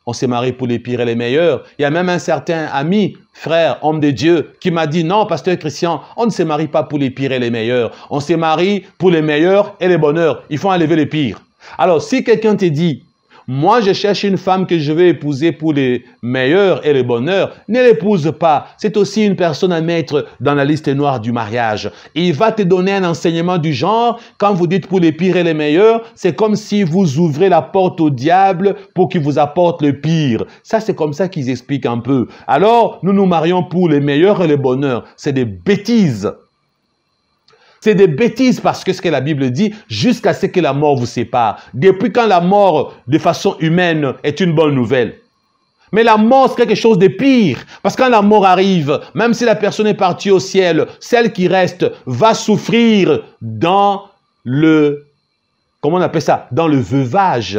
On se marie pour les pires et les meilleurs. Il y a même un certain ami, frère, homme de Dieu, qui m'a dit, non, pasteur Christian, on ne se marie pas pour les pires et les meilleurs. On se marie pour les meilleurs et les bonheurs. Il faut enlever les pires. Alors, si quelqu'un te dit, moi, je cherche une femme que je vais épouser pour les meilleurs et les bonheurs, ne l'épouse pas. C'est aussi une personne à mettre dans la liste noire du mariage. Il va te donner un enseignement du genre, quand vous dites pour les pires et les meilleurs, c'est comme si vous ouvrez la porte au diable pour qu'il vous apporte le pire. Ça, c'est comme ça qu'ils expliquent un peu. Alors, nous nous marions pour les meilleurs et les bonheurs. C'est des bêtises. C'est des bêtises parce que ce que la Bible dit, jusqu'à ce que la mort vous sépare. Depuis quand la mort de façon humaine est une bonne nouvelle. Mais la mort, c'est quelque chose de pire. Parce que quand la mort arrive, même si la personne est partie au ciel, celle qui reste va souffrir dans le, comment on appelle ça? Dans le veuvage.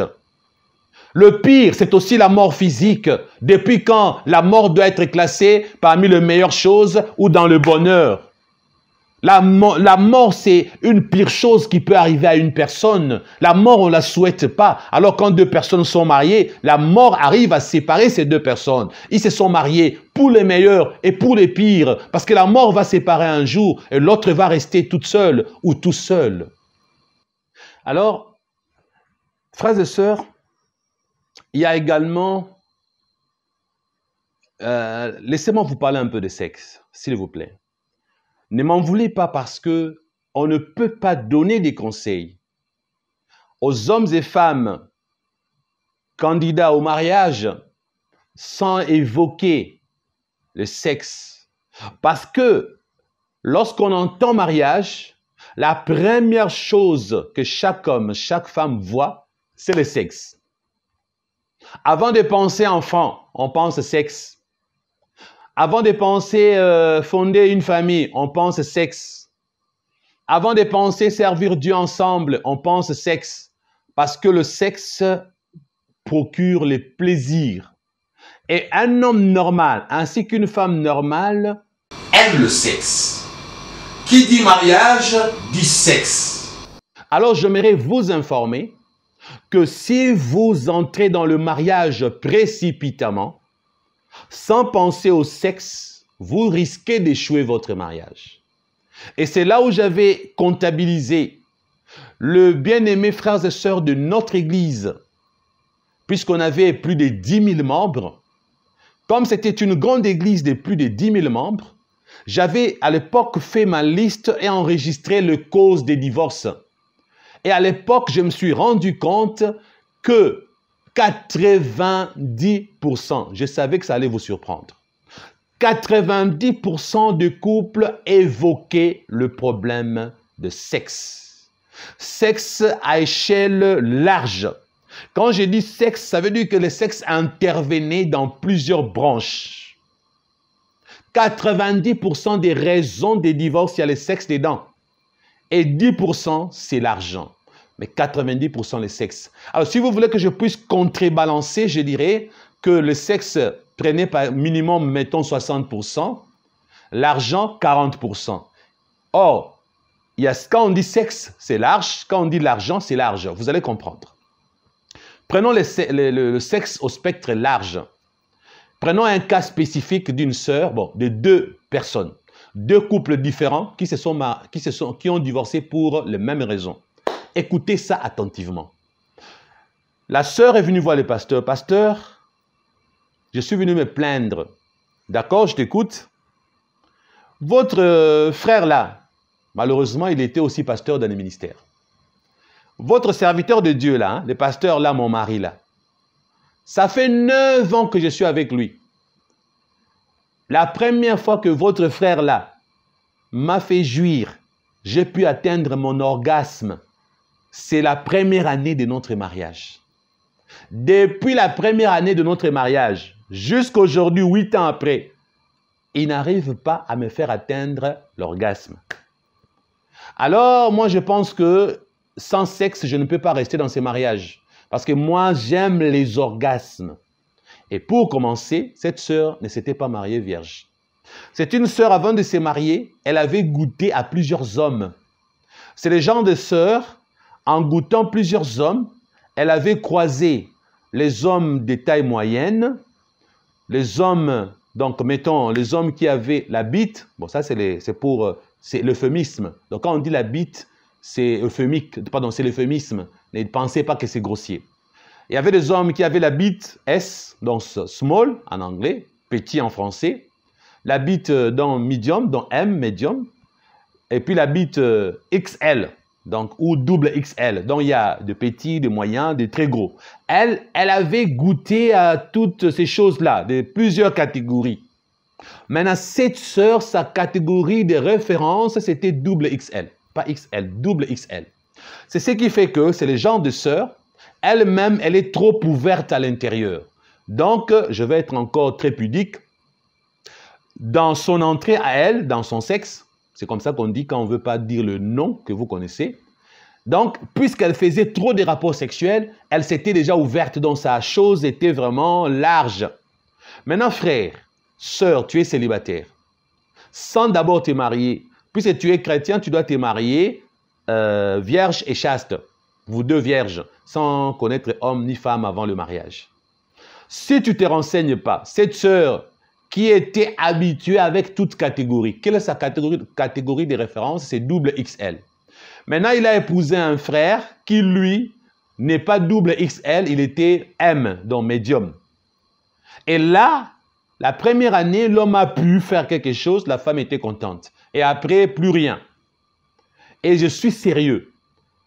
Le pire, c'est aussi la mort physique. Depuis quand la mort doit être classée parmi les meilleures choses ou dans le bonheur? La mort, c'est une pire chose qui peut arriver à une personne. La mort, on ne la souhaite pas. Alors, quand deux personnes sont mariées, la mort arrive à séparer ces deux personnes. Ils se sont mariés pour les meilleurs et pour les pires. Parce que la mort va séparer un jour et l'autre va rester toute seule ou tout seul. Alors, frères et sœurs, il y a également... laissez-moi vous parler un peu de sexe, s'il vous plaît. Ne m'en voulez pas parce que on ne peut pas donner des conseils aux hommes et femmes candidats au mariage sans évoquer le sexe. Parce que lorsqu'on entend mariage, la première chose que chaque homme, chaque femme voit, c'est le sexe. Avant de penser enfant, on pense sexe. Avant de penser fonder une famille, on pense sexe. Avant de penser servir Dieu ensemble, on pense sexe. Parce que le sexe procure les plaisirs. Et un homme normal, ainsi qu'une femme normale, aime le sexe. Qui dit mariage, dit sexe. Alors j'aimerais vous informer que si vous entrez dans le mariage précipitamment, sans penser au sexe, vous risquez d'échouer votre mariage. Et c'est là où j'avais comptabilisé le bien-aimé frères et sœurs de notre église, puisqu'on avait plus de 10 000 membres. Comme c'était une grande église de plus de 10 000 membres, j'avais à l'époque fait ma liste et enregistré les causes des divorces. Et à l'époque, je me suis rendu compte que 90%, je savais que ça allait vous surprendre, 90% de couples évoquaient le problème de sexe. Sexe à échelle large. Quand je dis sexe, ça veut dire que le sexe intervenait dans plusieurs branches. 90% des raisons des divorces, il y a le sexe dedans. Et 10%, c'est l'argent. Mais 90% le sexe. Alors, si vous voulez que je puisse contrebalancer, je dirais que le sexe prenait par minimum, mettons, 60%, l'argent, 40%. Or, quand on dit sexe, c'est large. Quand on dit l'argent, c'est large. Vous allez comprendre. Prenons le sexe au spectre large. Prenons un cas spécifique d'une sœur, de deux personnes, deux couples différents qui ont divorcé pour les mêmes raisons. Écoutez ça attentivement. La sœur est venue voir le pasteur. Pasteur, je suis venu me plaindre. D'accord, je t'écoute. Votre frère là, malheureusement, il était aussi pasteur dans le ministère. Votre serviteur de Dieu là, le pasteur là, mon mari là, ça fait 9 ans que je suis avec lui. La première fois que votre frère là m'a fait jouir, j'ai pu atteindre mon orgasme. C'est la première année de notre mariage. Depuis la première année de notre mariage, jusqu'à aujourd'hui, 8 ans après, il n'arrive pas à me faire atteindre l'orgasme. Alors, moi, je pense que sans sexe, je ne peux pas rester dans ce mariage. Parce que moi, j'aime les orgasmes. Et pour commencer, cette sœur ne s'était pas mariée vierge. C'est une sœur, avant de se marier, elle avait goûté à plusieurs hommes. C'est le genre de sœur, en goûtant plusieurs hommes, elle avait croisé les hommes de taille moyenne, les hommes, donc mettons, les hommes qui avaient la bite, bon ça c'est l'euphémisme. Donc quand on dit la bite, c'est euphémique, pardon, c'est l'euphémisme. Ne pensez pas que c'est grossier. Il y avait des hommes qui avaient la bite S, donc small en anglais, petit en français, la bite dans medium, dans M, medium, et puis la bite XL, donc, ou double XL. Donc il y a de petits, de moyens, de très gros. Elle avait goûté à toutes ces choses-là, de plusieurs catégories. Maintenant, cette sœur, sa catégorie de référence, c'était double XL. Pas XL, double XL. C'est ce qui fait que c'est le genre de sœur, elle-même, elle est trop ouverte à l'intérieur. Donc, je vais être encore très pudique. Dans son entrée à elle, dans son sexe, c'est comme ça qu'on dit quand on ne veut pas dire le nom que vous connaissez. Donc, puisqu'elle faisait trop de rapports sexuels, elle s'était déjà ouverte, donc sa chose était vraiment large. Maintenant, frère, sœur, tu es célibataire. Sans d'abord te marier, puisque tu es chrétien, tu dois te marier vierge et chaste. Vous deux vierges, sans connaître homme ni femme avant le mariage. Si tu ne te renseignes pas, cette sœur qui était habituée avec toute catégorie, quelle est sa catégorie de référence? C'est double XL. Maintenant, il a épousé un frère qui, lui, n'est pas double XL, il était M, donc médium. Et là, la première année, l'homme a pu faire quelque chose, la femme était contente. Et après, plus rien. Et je suis sérieux,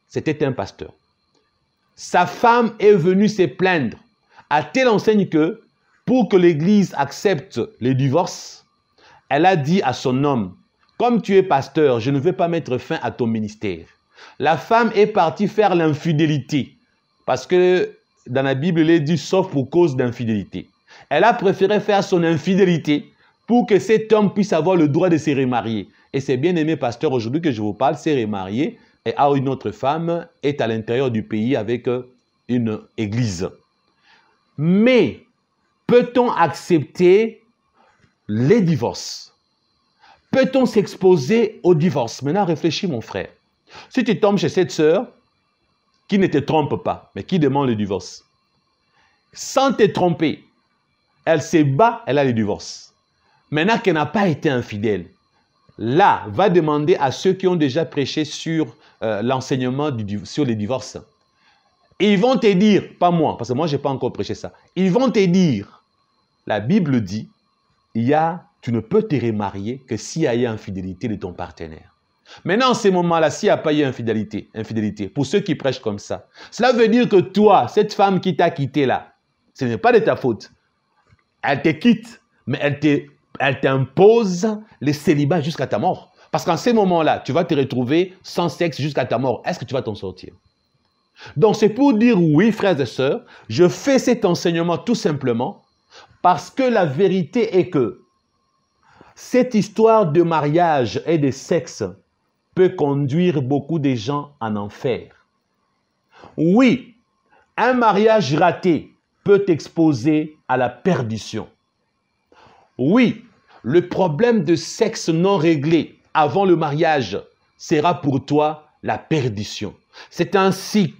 c'était un pasteur. Sa femme est venue se plaindre à telle enseigne que, pour que l'Église accepte les divorces, elle a dit à son homme, comme tu es pasteur, je ne vais pas mettre fin à ton ministère. La femme est partie faire l'infidélité, parce que dans la Bible, il est dit sauf pour cause d'infidélité. Elle a préféré faire son infidélité pour que cet homme puisse avoir le droit de se remarier. Et c'est bien aimé pasteur aujourd'hui que je vous parle, s'est remarié et a une autre femme, est à l'intérieur du pays avec une église. Mais peut-on accepter les divorces? Peut-on s'exposer au divorce? Maintenant, réfléchis mon frère. Si tu tombes chez cette sœur qui ne te trompe pas, mais qui demande le divorce, sans te tromper, elle se bat, elle a le divorce. Maintenant qu'elle n'a pas été infidèle, là, va demander à ceux qui ont déjà prêché sur l'enseignement sur les divorces. Et ils vont te dire, pas moi, parce que moi, je n'ai pas encore prêché ça. Ils vont te dire, la Bible dit, tu ne peux te remarier que s'il y a eu infidélité de ton partenaire. Maintenant, en ce moment-là, s'il n'y a pas eu infidélité, pour ceux qui prêchent comme ça, cela veut dire que toi, cette femme qui t'a quitté là, ce n'est pas de ta faute. Elle te quitte, mais elle t'impose le célibat jusqu'à ta mort. Parce qu'en ce moment-là, tu vas te retrouver sans sexe jusqu'à ta mort. Est-ce que tu vas t'en sortir? Donc, c'est pour dire oui, frères et sœurs, je fais cet enseignement tout simplement parce que la vérité est que cette histoire de mariage et de sexe peut conduire beaucoup de gens en enfer. Oui, un mariage raté peut t'exposer à la perdition. Oui, le problème de sexe non réglé avant le mariage sera pour toi la perdition. C'est ainsi,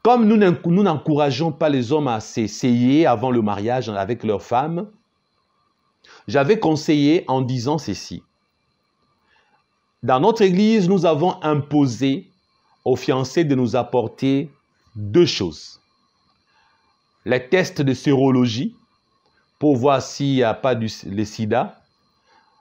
comme nous n'encourageons pas les hommes à s'essayer avant le mariage avec leurs femmes, j'avais conseillé en disant ceci. Dans notre église, nous avons imposé aux fiancés de nous apporter deux choses. Les tests de sérologie, pour voir s'il n'y a pas le sida,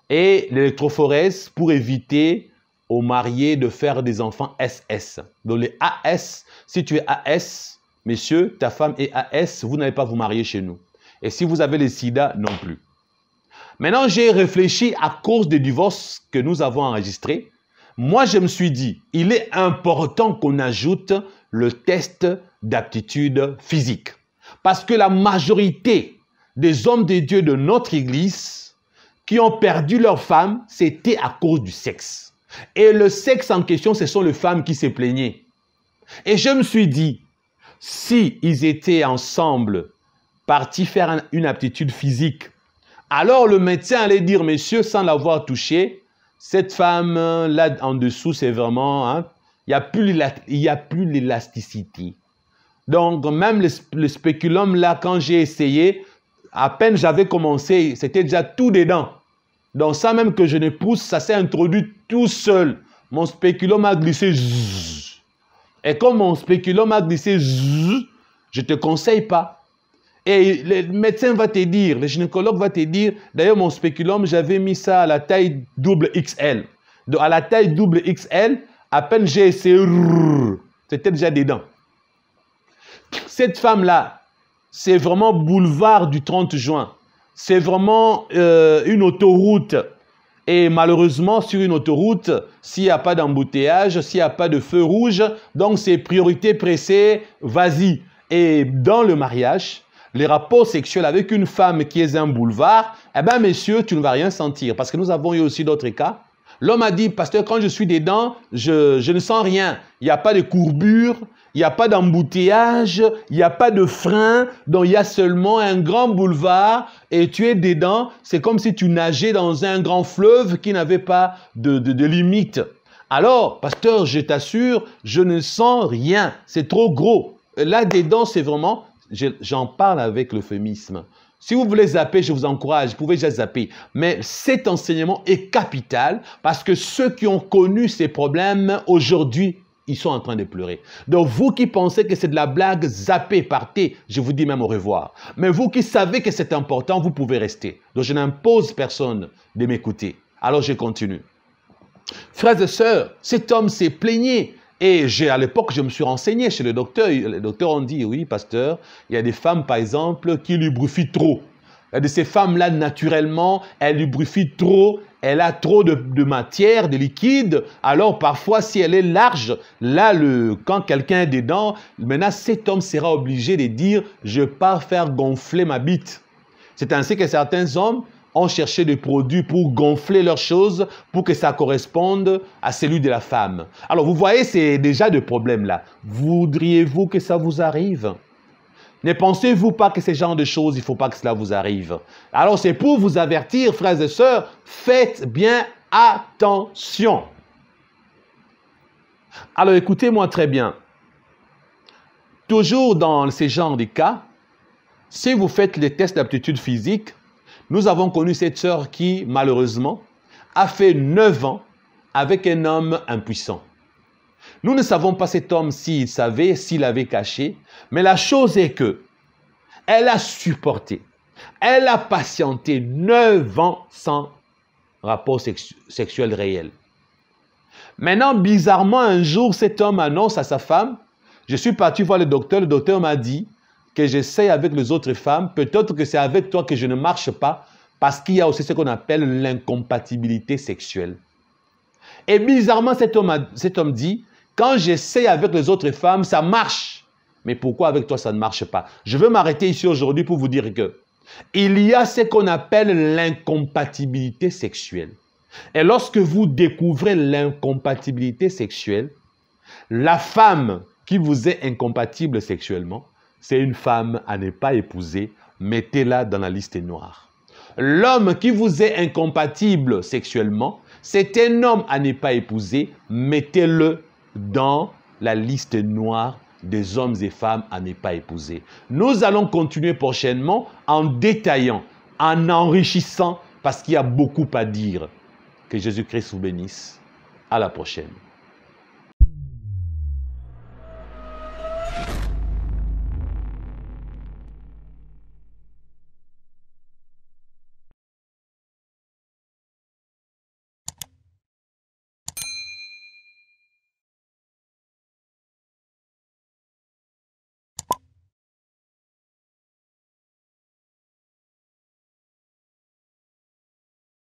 et l'électrophorèse pour éviter aux mariés de faire des enfants SS. Donc les AS, si tu es AS, messieurs, ta femme est AS, vous n'allez pas vous marier chez nous. Et si vous avez le sida, non plus. Maintenant, j'ai réfléchi à cause des divorces que nous avons enregistrés. Moi, je me suis dit, il est important qu'on ajoute le test d'aptitude physique. Parce que la majorité des hommes de Dieu de notre église qui ont perdu leur femme, c'était à cause du sexe. Et le sexe en question, ce sont les femmes qui se plaignaient. Et je me suis dit, si ils étaient ensemble, partis faire une aptitude physique, alors le médecin allait dire, messieurs, sans l'avoir touché, cette femme là en dessous, c'est vraiment, il n'y a plus l'élasticité. Donc, même le spéculum, là, quand j'ai essayé, à peine j'avais commencé, c'était déjà tout dedans. Donc, sans même que je ne pousse, ça s'est introduit tout seul. Mon spéculum a glissé. Zzz. Et comme mon spéculum a glissé, zzz, je ne te conseille pas. Et le médecin va te dire, le gynécologue va te dire, d'ailleurs, mon spéculum, j'avais mis ça à la taille double XL. Donc, à la taille double XL, à peine j'ai essayé, c'était déjà dedans. Cette femme-là, c'est vraiment boulevard du 30 juin. C'est vraiment une autoroute. Et malheureusement, sur une autoroute, s'il n'y a pas d'embouteillage, s'il n'y a pas de feu rouge, donc c'est priorité pressée, vas-y. Et dans le mariage, les rapports sexuels avec une femme qui est un boulevard, eh bien, messieurs, tu ne vas rien sentir. Parce que nous avons eu aussi d'autres cas. L'homme a dit, pasteur, quand je suis dedans, je ne sens rien. Il n'y a pas de courbure, il n'y a pas d'embouteillage, il n'y a pas de frein. Donc, il y a seulement un grand boulevard et tu es dedans. C'est comme si tu nageais dans un grand fleuve qui n'avait pas de limite. Alors, pasteur, je t'assure, je ne sens rien. C'est trop gros. Là-dedans, c'est vraiment... J'en parle avec l'euphémisme. Si vous voulez zapper, je vous encourage, vous pouvez déjà zapper. Mais cet enseignement est capital parce que ceux qui ont connu ces problèmes aujourd'hui, ils sont en train de pleurer. Donc vous qui pensez que c'est de la blague, zappez, partez, je vous dis même au revoir. Mais vous qui savez que c'est important, vous pouvez rester. Donc je n'impose personne de m'écouter. Alors je continue. Frères et sœurs, cet homme s'est plaigné. Et à l'époque, je me suis renseigné chez le docteur. Les docteurs ont dit, oui, pasteur, il y a des femmes, par exemple, qui lubrifient trop. Il y a de ces femmes-là, naturellement, elles lubrifient trop, elle a trop de matière, de liquide. Alors, parfois, si elle est large, là, quand quelqu'un est dedans, maintenant, cet homme sera obligé de dire, je pars faire gonfler ma bite. C'est ainsi que certains hommes ont cherché des produits pour gonfler leurs choses, pour que ça corresponde à celui de la femme. Alors, vous voyez, c'est déjà de problèmes là. Voudriez-vous que ça vous arrive? Ne pensez-vous pas que ce genre de choses, il ne faut pas que cela vous arrive? Alors, c'est pour vous avertir, frères et sœurs, faites bien attention. Alors, écoutez-moi très bien. Toujours dans ces genres de cas, si vous faites les tests d'aptitude physique, nous avons connu cette sœur qui, malheureusement, a fait 9 ans avec un homme impuissant. Nous ne savons pas cet homme s'il savait, s'il avait caché, mais la chose est que elle a supporté, elle a patienté 9 ans sans rapport sexuel réel. Maintenant, bizarrement, un jour, cet homme annonce à sa femme, je suis parti voir le docteur m'a dit, que j'essaie avec les autres femmes, peut-être que c'est avec toi que je ne marche pas, parce qu'il y a aussi ce qu'on appelle l'incompatibilité sexuelle. Et bizarrement, cet homme dit, quand j'essaie avec les autres femmes, ça marche. Mais pourquoi avec toi, ça ne marche pas? Je veux m'arrêter ici aujourd'hui pour vous dire que il y a ce qu'on appelle l'incompatibilité sexuelle. Et lorsque vous découvrez l'incompatibilité sexuelle, la femme qui vous est incompatible sexuellement, c'est une femme à ne pas épouser, mettez-la dans la liste noire. L'homme qui vous est incompatible sexuellement, c'est un homme à ne pas épouser, mettez-le dans la liste noire des hommes et femmes à ne pas épouser. Nous allons continuer prochainement en détaillant, en enrichissant, parce qu'il y a beaucoup à dire. Que Jésus-Christ vous bénisse. À la prochaine.